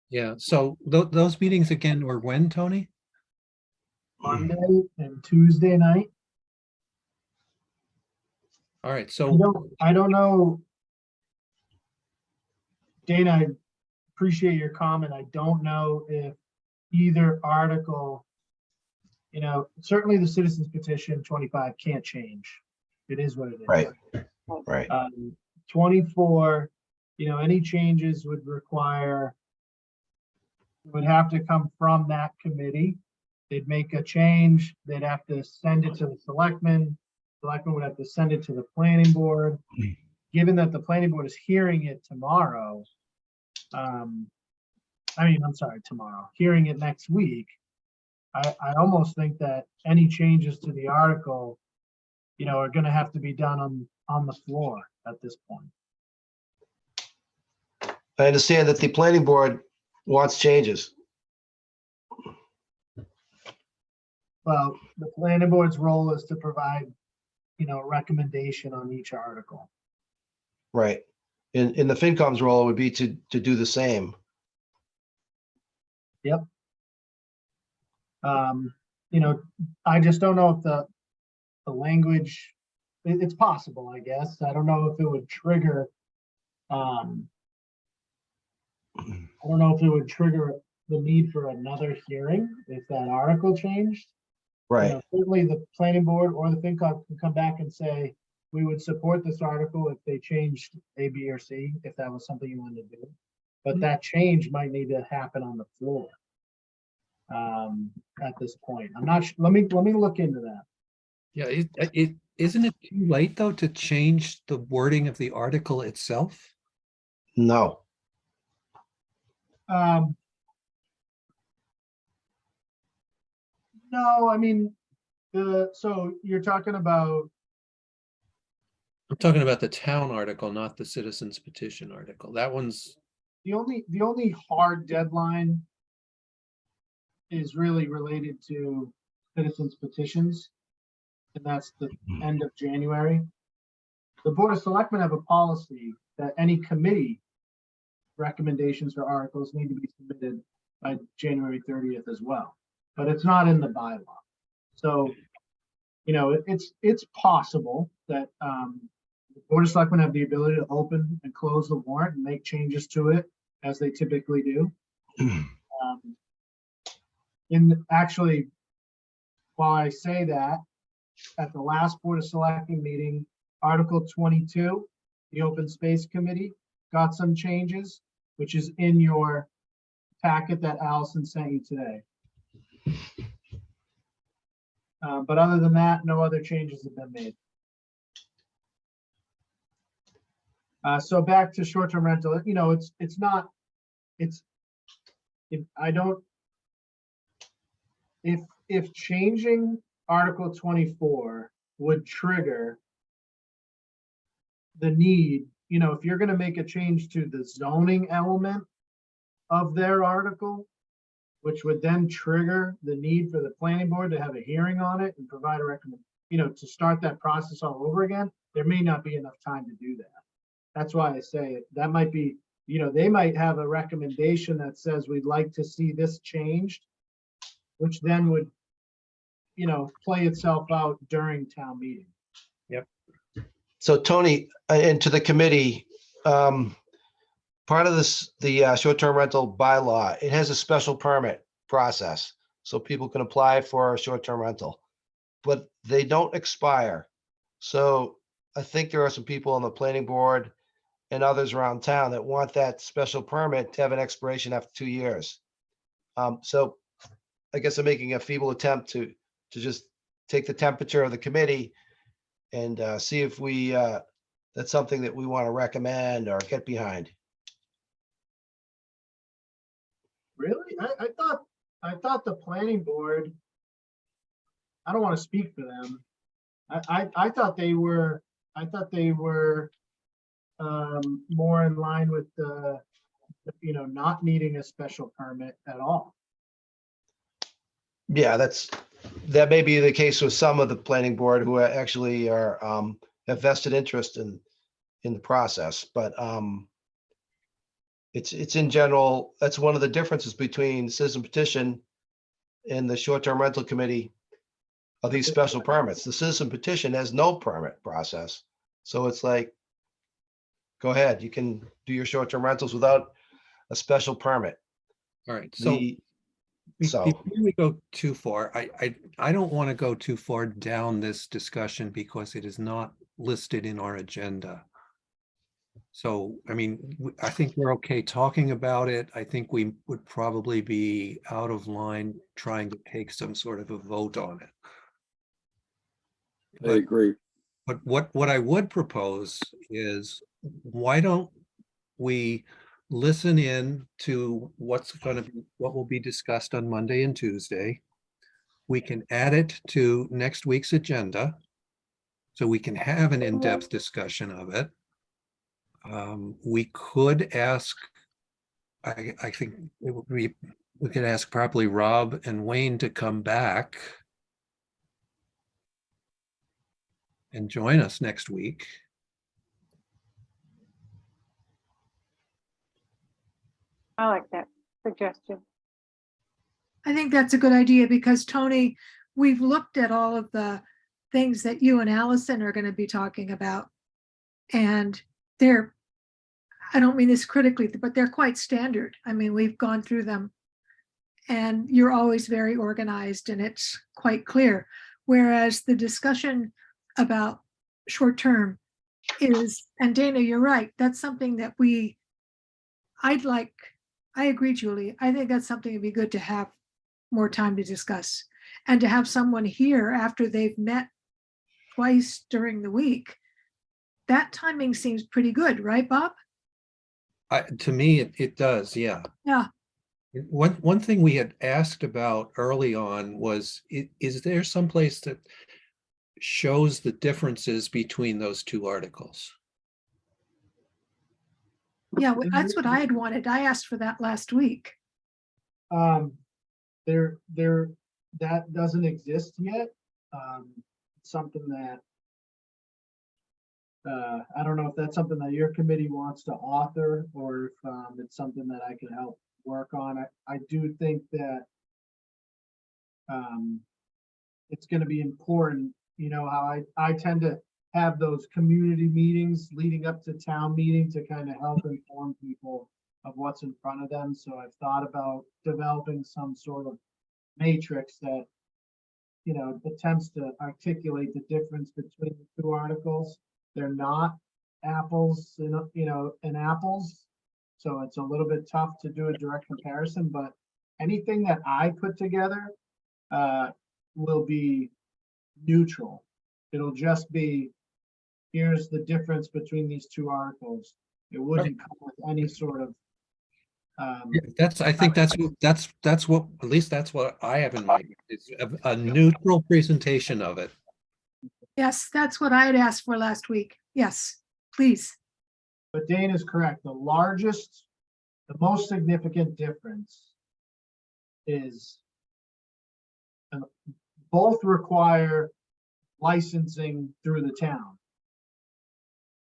Yeah, so those meetings again were when, Tony? Monday and Tuesday night. All right, I so don't know. Dana, I appreciate your comment. I don't know if either article, certainly the citizens petition 25 can't change. It is what it is. Right. 24, any changes would have to come from that committee. They'd make a change, they'd have to send it to the selectmen would have to send it to the planning board. Given that the planning board is hearing it tomorrow, tomorrow, hearing it next week, I almost think that any changes to the article, are gonna have to be done on the floor at this point. I understand that the planning board wants changes. Well, the planning board's role is to provide, recommendation on each article. Right. In the FinCom's role would be to do the same. Yep. I just don't know if the language, it's possible, I guess. I don't know if it would trigger, the need for another hearing if that article changed. Right. Certainly the planning board or the FinCom can come back and say, we would support this article if they changed A, B, or C, if that was something you wanted to do. But that change might need to happen on the floor. At this point, I'm not, let me look into that. yeah, isn't it too late though to change the wording of the article itself? No. No, I mean, so you're talking about, I'm talking about the town article, not the citizens petition article. That one's, the only hard deadline is really related to citizens petitions. And that's the end of January. The Board of Selectmen have a policy that any committee recommendations for articles need to be submitted by January 30th as well, but it's not in the bylaw. So, you know, it's possible that the Board of Selectmen have the ability to open and close the warrant and make changes to it as they typically do. Actually, while I say that, at the last Board of Selectmen meeting, Article 22, the Open Space Committee got some changes, which is in your packet that Allison sent you today. But other than that, no other changes have been made. So back to short-term rental, you know, if changing Article 24 would trigger the need, you know, if you're going to make a change to the zoning element of their article, which would then trigger the need for the planning board to have a hearing on it and provide a recommendation, you know, to start that process all over again, there may not be enough time to do that. That's why I say that might be, you know, they might have a recommendation that says we'd like to see this changed, which then would, you know, play itself out during town meeting. So Tony, and to the committee, part of this, the short-term rental bylaw, it has a special permit process. So people can apply for a short-term rental, but they don't expire. So I think there are some people on the planning board and others around town that want that special permit to have an expiration after 2 years. So I guess I'm making a feeble attempt to just take the temperature of the committee and see if we, that's something that we want to recommend or get behind. Really? I thought the planning board, I don't want to speak for them. I thought they were more in line with the, you know, not needing a special permit at all. Yeah, that may be the case with some of the planning board who actually are, have vested interest in the process, but it's in general, that's one of the differences between citizen petition and the short-term rental committee of these special permits. The citizen petition has no permit process. So it's like, go ahead, you can do your short-term rentals without a special permit. All right, so So before we go too far, I don't want to go too far down this discussion because it is not listed in our agenda. So, I mean, I think we're okay talking about it. I think we would probably be out of line trying to take some sort of a vote on it. I agree. But what I would propose is, why don't we listen in to what will be discussed on Monday and Tuesday. We can add it to next week's agenda, so we can have an in-depth discussion of it. We could ask, I think it would be, we could ask probably Rob and Wayne to come back and join us next week. I like that suggestion. I think that's a good idea because Tony, we've looked at all of the things that you and Allison are going to be talking about. And they're, I don't mean this critically, but they're quite standard. I mean, we've gone through them and you're always very organized and it's quite clear. Whereas the discussion about short term is, and Dana, you're right, that's something that I agree, Julie. I think that's something that'd be good to have more time to discuss and to have someone here after they've met twice during the week. That timing seems pretty good, right, Bob? To me, it does, yeah. Yeah. One thing we had asked about early on was, is there some place that shows the differences between those two articles? Yeah, that's what I had wanted. I asked for that last week. that doesn't exist yet. Something that I don't know if that's something that your committee wants to author, or if it's something that I can help work on. I do think that it's going to be important. You know how I tend to have those community meetings leading up to town meeting to kind of help inform people of what's in front of them. So I've thought about developing some sort of matrix that, you know, attempts to articulate the difference between the two articles. They're not apples, and apples. So it's a little bit tough to do a direct comparison, but anything that I put together will be neutral. It'll just be, here's the difference between these two articles. It wouldn't come with any sort of I think that's what, at least that's what I have in mind. It's a neutral presentation of it. Yes, that's what I had asked for last week. Yes, please. But Dane is correct. The most significant difference is both require licensing through the town.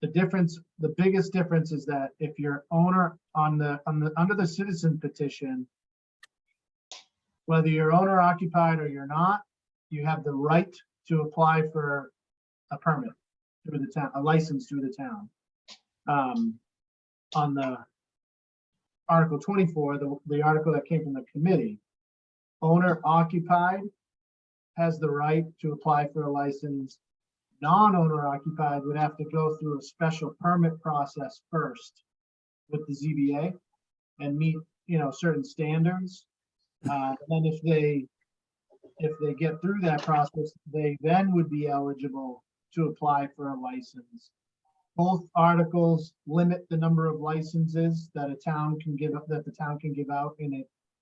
The biggest difference is that if you're owner under the citizen petition, whether you're owner occupied or you're not, you have the right to apply for a permit through the town, a license through the town. On the Article 24, the article that came from the committee, owner occupied has the right to apply for a license. Non-owner occupied would have to go through a special permit process first with the ZBA and meet, certain standards. And then if they get through that process, they then would be eligible to apply for a license. Both articles limit the number of licenses that the town can give out in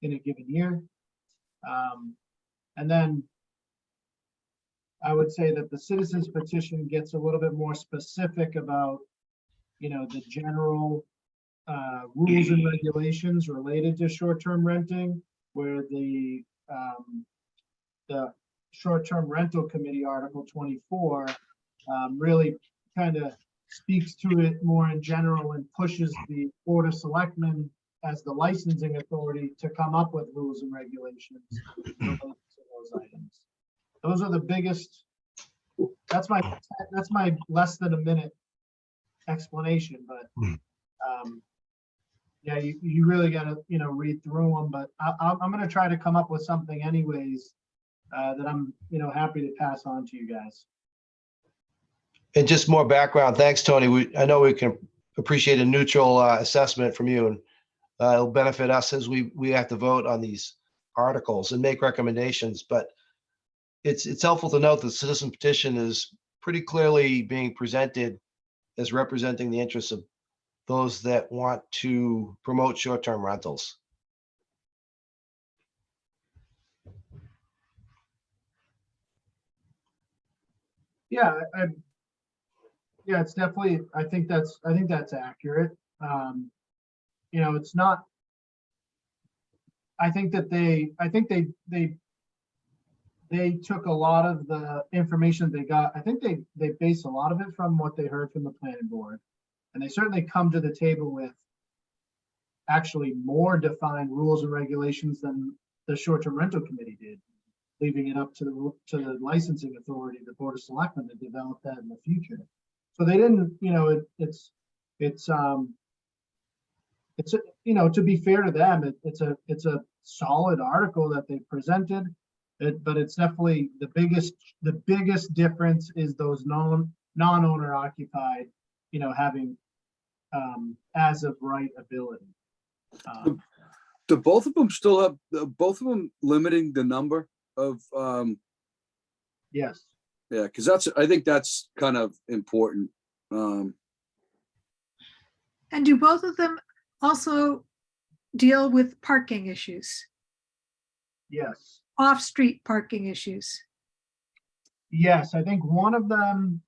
a given year. And then I would say that the citizens petition gets a little bit more specific about, the general rules and regulations related to short-term renting, where the short-term rental committee, Article 24, really kind of speaks to it more in general and pushes the Board of Selectmen as the licensing authority to come up with rules and regulations related to those items. Those are the biggest. That's my less than a minute explanation, but yeah, you really got to read through them. But I'm going to try to come up with something anyways that I'm happy to pass on to you guys. And just more background. Thanks, Tony. I know we can appreciate a neutral assessment from you, and it'll benefit us as we have to vote on these articles and make recommendations. But it's helpful to note that the citizen petition is pretty clearly being presented as representing the interests of those that want to promote short-term rentals. Yeah, yeah, it's definitely. I think that's accurate. It's not. I think they took a lot of the information they got. I think they based a lot of it from what they heard from the planning board, and they certainly come to the table with actually more defined rules and regulations than the short-term rental committee did, leaving it up to the licensing authority, the Board of Selectmen, to develop that in the future. So they didn't, to be fair to them, it's a solid article that they presented. But it's definitely the biggest difference is those non-owner occupied, having as of right ability. Do both of them still have, both of them limiting the number of, Yes. yeah, because I think that's kind of important. And do both of them also deal with parking issues, Yes. off-street parking issues? Yes, I think one of them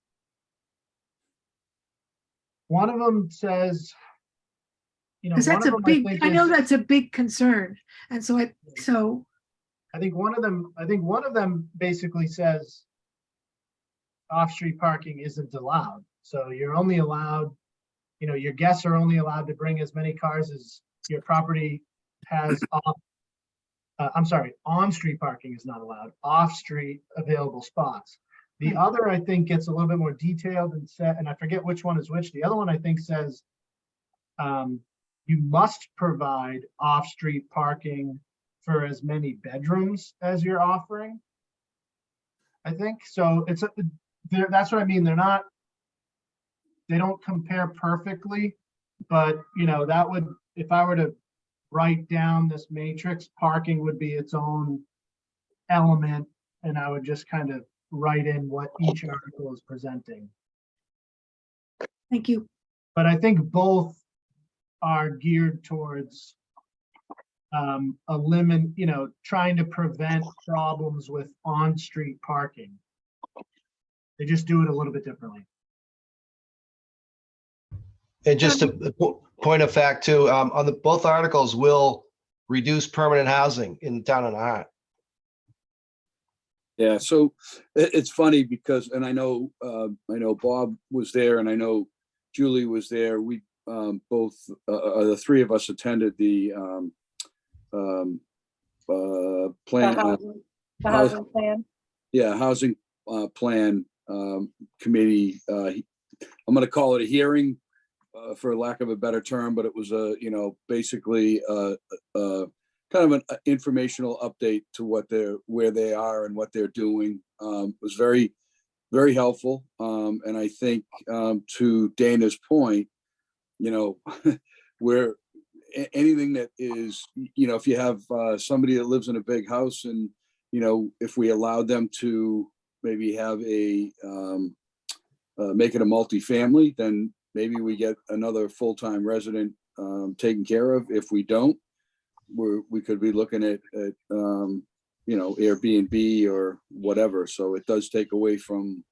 says, Because that's a big, I know that's a big concern. And so I think one of them basically says off-street parking isn't allowed. So you're only allowed, your guests are only allowed to bring as many cars as your property has off. I'm sorry, on-street parking is not allowed, off-street available spots. The other, I think, gets a little bit more detailed and set, and I forget which one is which. The other one, I think, says you must provide off-street parking for as many bedrooms as you're offering. I think so. That's what I mean. They don't compare perfectly, but that would, if I were to write down this matrix, parking would be its own element, and I would just kind of write in what each article is presenting. Thank you. But I think both are geared towards trying to prevent problems with on-street parking. They just do it a little bit differently. And just a point of fact too, on both articles will reduce permanent housing in the town of Nahant. Yeah, so it's funny because, and I know Bob was there and I know Julie was there. We both, the three of us attended the plan. The housing plan. Yeah, housing plan committee. I'm going to call it a hearing for lack of a better term, but it was basically kind of an informational update to where they are and what they're doing. It was very, very helpful. And I think to Dana's point, where anything that is, if you have somebody that lives in a big house and, if we allowed them to maybe have make it a multifamily, then maybe we get another full-time resident taken care of. If we don't, we could be looking at Airbnb or whatever. So it does take away from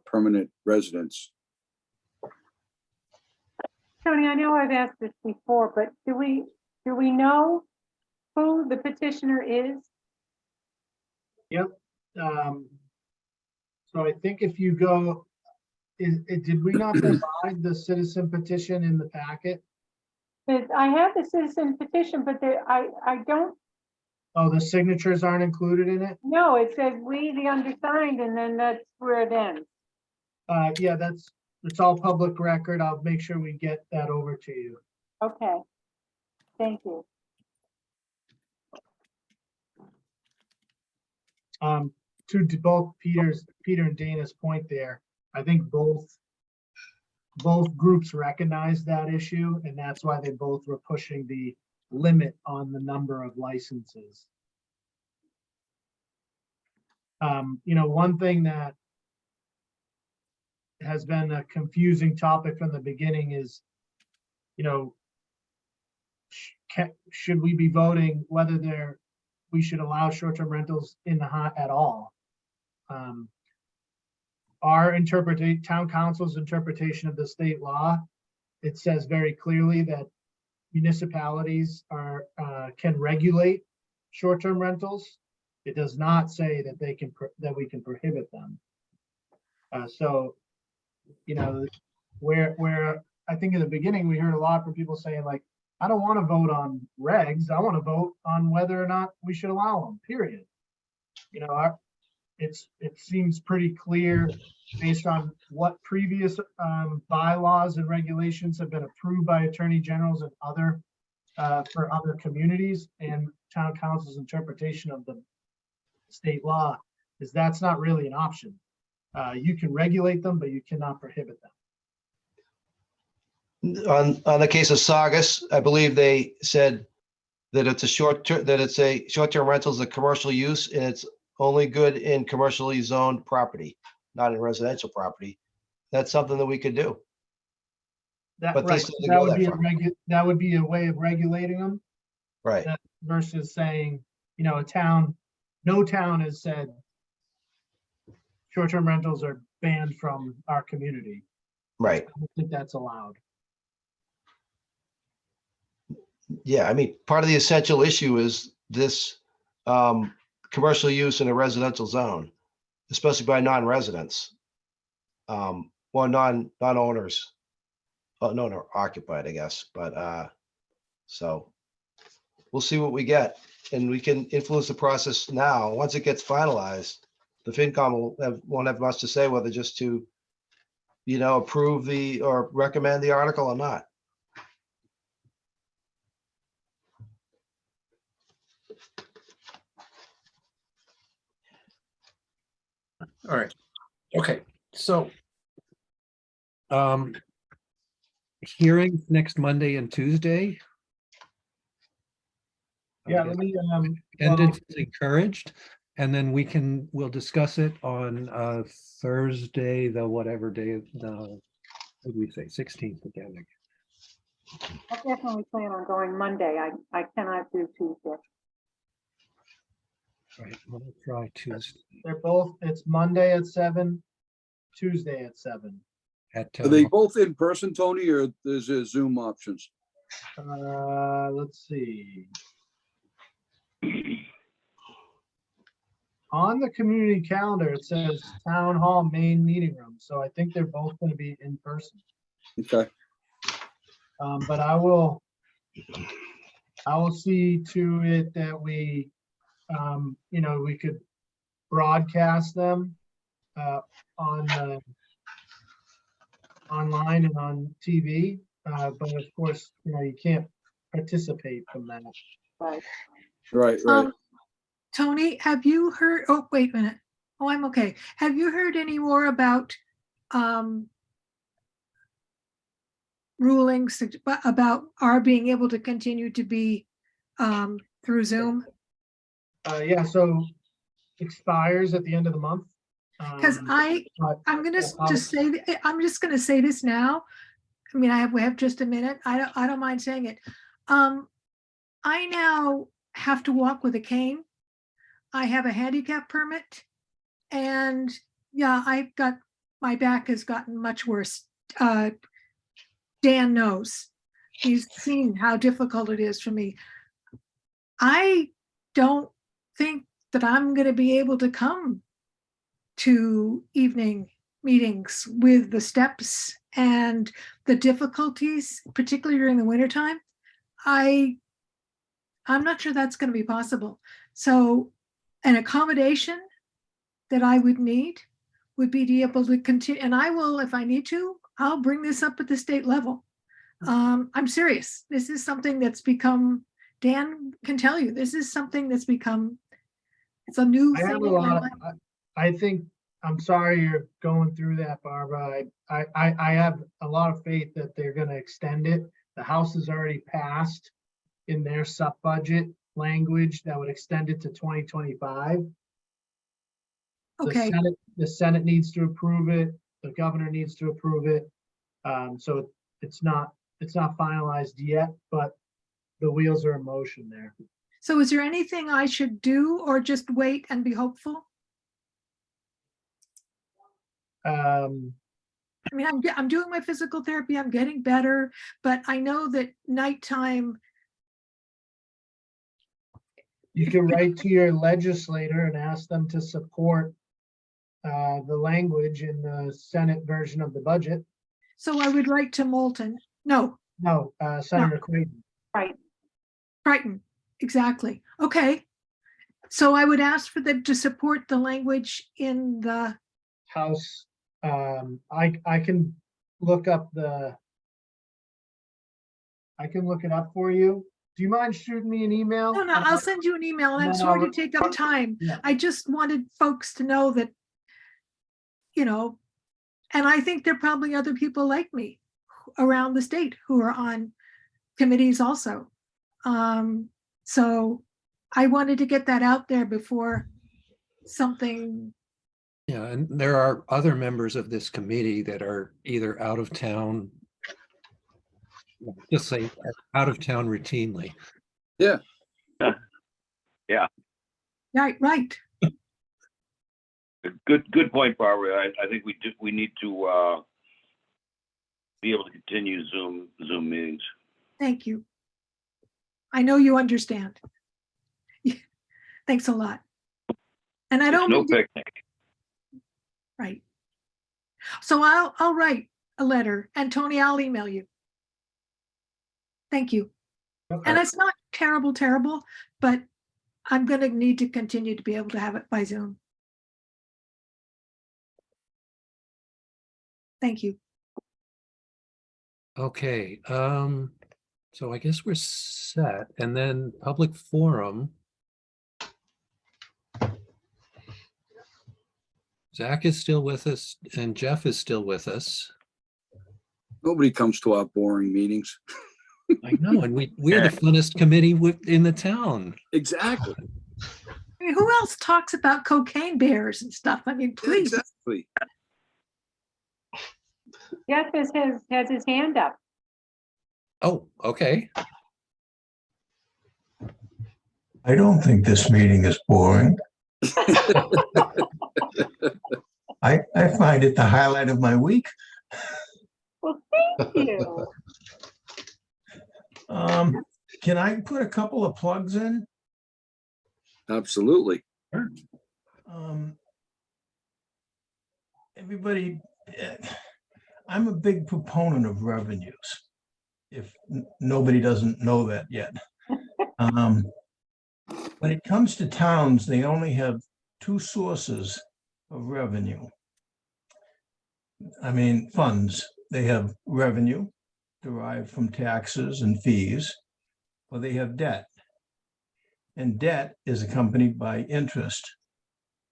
permanent residents. Tony, I know I've asked this before, but do we know who the petitioner is? Yep. So I think if you go, did we not provide the citizen petition in the packet? I have the citizen petition, but I don't. Oh, the signatures aren't included in it? No, it says we, the undersigned, and then that's where it ends. Yeah, it's all public record. I'll make sure we get that over to you. Okay. Thank you. To both Peter and Dana's point there, I think both groups recognize that issue, and that's why they both were pushing the limit on the number of licenses. One thing that has been a confusing topic from the beginning is, should we be voting whether we should allow short-term rentals in Nahant at all? Our town council's interpretation of the state law, it says very clearly that municipalities can regulate short-term rentals. It does not say that we can prohibit them. Where I think in the beginning we heard a lot from people saying, like, I don't want to vote on regs. I want to vote on whether or not we should allow them, period. It seems pretty clear based on what previous bylaws and regulations have been approved by attorney generals and for other communities, and town council's interpretation of the state law is that's not really an option. You can regulate them, but you cannot prohibit them. On the case of Saugus, I believe they said that it's a short-term rental is a commercial use, and it's only good in commercially zoned property, not in residential property. That's something that we could do. But Right. this doesn't go that far. That would be a way of regulating them. Right. Versus saying, no town has said short-term rentals are banned from our community. Right. I don't think that's allowed. Yeah, I mean, part of the essential issue is this kind commercial use in a residential zone, especially by non-residents. Or non-owners. Oh, no, no, occupied, I guess, but, so we'll see what we get, and we can influence the process now. Once it gets finalized, the FinCom won't have much to say whether just to, approve or recommend the article or not. All right. Okay. So hearing next Monday and Tuesday. Yeah, let me, Attendance is encouraged, and then we'll discuss it on Thursday, the whatever day, what did we say, 16th again? I definitely plan on going Monday. I cannot do Tuesday. Right, we'll try Tuesday they're both, it's Monday at 7, Tuesday at 7. at Are they both in person, Tony, or there's a Zoom options? Let's see. On the community calendar, it says Town Hall main meeting room, so I think they're both going to be in person. Okay, But I will see to it that we, we could broadcast them on online and on TV. But of course, you can't participate from that. Right. right. Tony, have you heard, oh, wait a minute. Oh, I'm okay. Have you heard any more about rulings about our being able to continue to be through Zoom? Yeah, so expires at the end of the month. Because But I'm gonna just say, I'm just gonna say this now. I mean, we have just a minute. I don't mind saying it. I now have to walk with a cane. I have a handicap permit, and yeah, my back has gotten much worse. Dan knows. He's seen how difficult it is for me. I don't think that I'm going to be able to come to evening meetings with the steps and the difficulties, particularly during the wintertime. I'm not sure that's going to be possible. So an accommodation that I would need would be to be able to continue, and I will, if I need to, I'll bring this up at the state level. I'm serious. This is something that's become, Dan can tell you, this is something that's become, it's a new I thing have a in my lot life. I think, I'm sorry you're going through that, Barbara. I have a lot of faith that they're gonna extend it. The House has already passed in their sub-budget language that would extend it to 2025. Okay, The Senate needs to approve it. The governor needs to approve it. So it's not finalized yet, but the wheels are in motion there. so is there anything I should do or just wait and be hopeful? I mean, I'm doing my physical therapy, I'm getting better, but I know that nighttime. You can write to your legislator and ask them to support the language in the Senate version of the budget. So I would write to Moulton. No, No, Senator Creighton. Right. Crichton, exactly. Okay. So I would ask for them to support the language in the, House. I can look up I can look it up for you. Do you mind shooting me an email? no, I'll send you an email, and I'm No, sorry to take up time. Yeah. I just wanted folks to know that, and I think there are probably other people like me around the state who are on committees also. So I wanted to get that out there before something. Yeah, and there are other members of this committee that are either out of town, just say out of town routinely. Yeah. Right. Good point, Barbara. I think we need to be able to continue Zoom meetings. Thank you. I know you understand. Thanks a lot. And I It's don't no mean to- picnic. right. So I'll write a letter, and Tony, I'll email you. Thank you. Okay. And it's not terrible, but I'm going to need to continue to be able to have it by Zoom. Thank you. Okay, so I guess we're set, and then public forum. Zach is still with us and Jeff is still with us. Nobody comes to our boring meetings. I know, and we're the funnest committee in the town. Exactly. I mean, who else talks about cocaine bears and stuff? I mean, Yeah, please. exactly. Jeff has his hand up. Oh, okay. I don't think this meeting is boring. I find it the highlight of my week. Well, thank you. Can I put a couple of plugs in? Absolutely. Everybody, I'm a big proponent of revenues, if nobody doesn't know that yet. When it comes to towns, they only have two sources of revenue. I mean, funds. They have revenue derived from taxes and fees, or they have debt. And debt is accompanied by interest.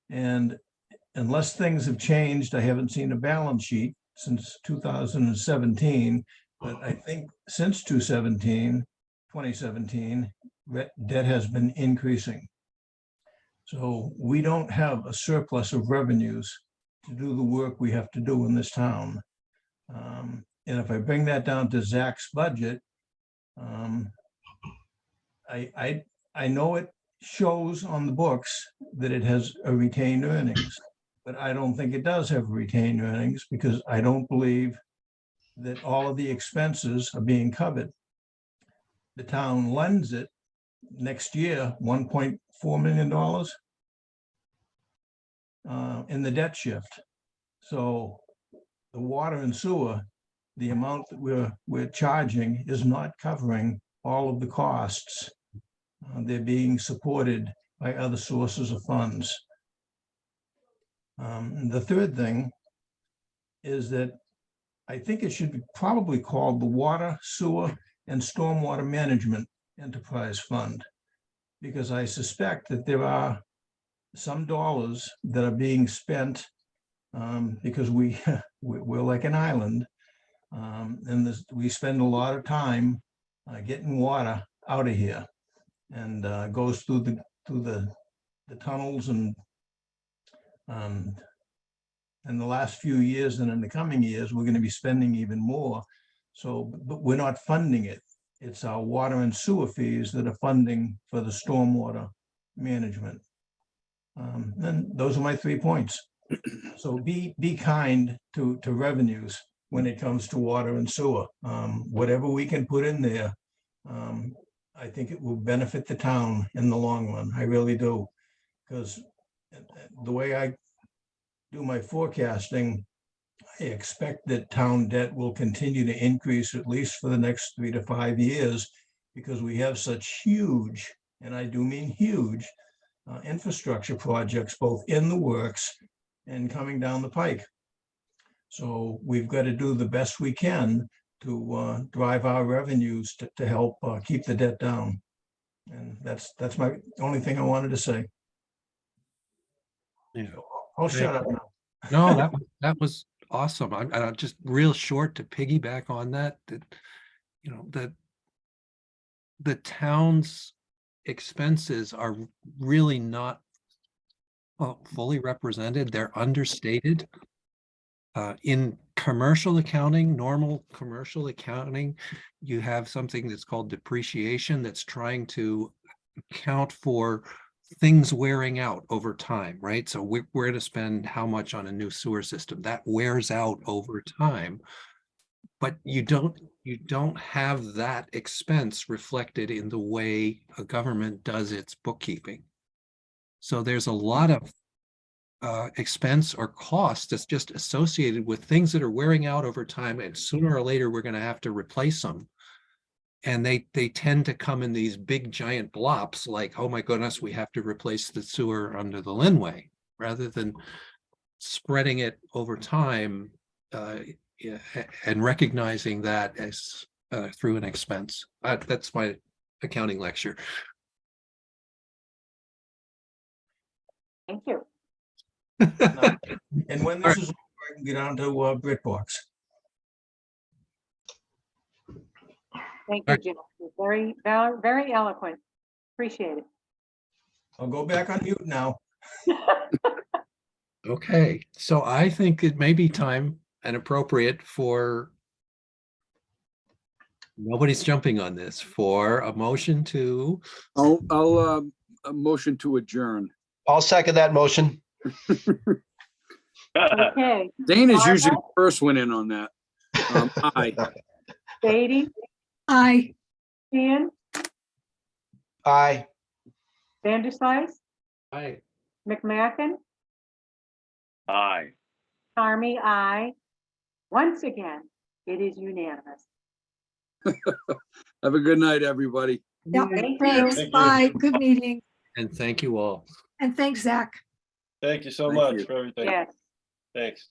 And unless things have changed, I haven't seen a balance sheet since 2017, but I think since 2017, debt has been increasing. So we don't have a surplus of revenues to do the work we have to do in this town. And if I bring that down to Zach's budget, I know it shows on the books that it has a retained earnings, but I don't think it does have retained earnings because I don't believe that all of the expenses are being covered. The town lends it next year, $1.4 million in the debt shift. So the water and sewer, the amount that we're charging is not covering all of the costs. They're being supported by other sources of funds. The third thing is that I think it should be probably called the Water, Sewer, and Stormwater Management Enterprise Fund, because I suspect that there are some dollars that are being spent because we're like an island, and we spend a lot of time getting water out of here, and goes through the tunnels, and in the last few years and in the coming years, we're going to be spending even more. So, but we're not funding it. It's our water and sewer fees that are funding for the stormwater management. And those are my 3 points. So be kind to revenues when it comes to water and sewer. Whatever we can put in there, I think it will benefit the town in the long run. I really do. Because the way I do my forecasting, I expect that town debt will continue to increase at least for the next 3 to 5 years, because we have such huge, and I do mean huge, infrastructure projects both in the works and coming down the pike. So we've got to do the best we can to drive our revenues to help keep the debt down. And that's my only thing I wanted to say. Yeah. I'll shut up now. No, that was awesome. I'm just real short to piggyback on that, you know, that the town's expenses are really not fully represented. They're understated. In commercial accounting, normal commercial accounting, you have something that's called depreciation that's trying to account for things wearing out over time, right? So we're going to spend how much on a new sewer system that wears out over time, but you don't have that expense reflected in the way a government does its bookkeeping. So there's a lot of expense or cost that's just associated with things that are wearing out over time, and sooner or later we're going to have to replace them. And they tend to come in these big giant blops, like, oh my goodness, we have to replace the sewer under the Linway, rather than spreading it over time, yeah, and recognizing that as through an expense. That's my accounting lecture. Thank you. And when this is, over, I can get on to BritBox. Thank you, Jim. Very, very eloquent. Appreciate it. I'll go back on mute now. Okay, so I think it may be time and appropriate for, nobody's jumping on this, for a motion to, I'll a motion to adjourn. I'll second that motion. Okay, Dana's usually the first one in on that. Aye. Beatty, Aye. Ian, Aye. Vanderslice, I, McMacken, Aye. Carmy, I. Once again, it is unanimous. Have a good night, everybody. Yeah, Thank you. thanks. Thank you. Bye. Good meeting. and thank you all. And thanks, Zach. Thank you so Thank much you. for everything. Yes. Thanks.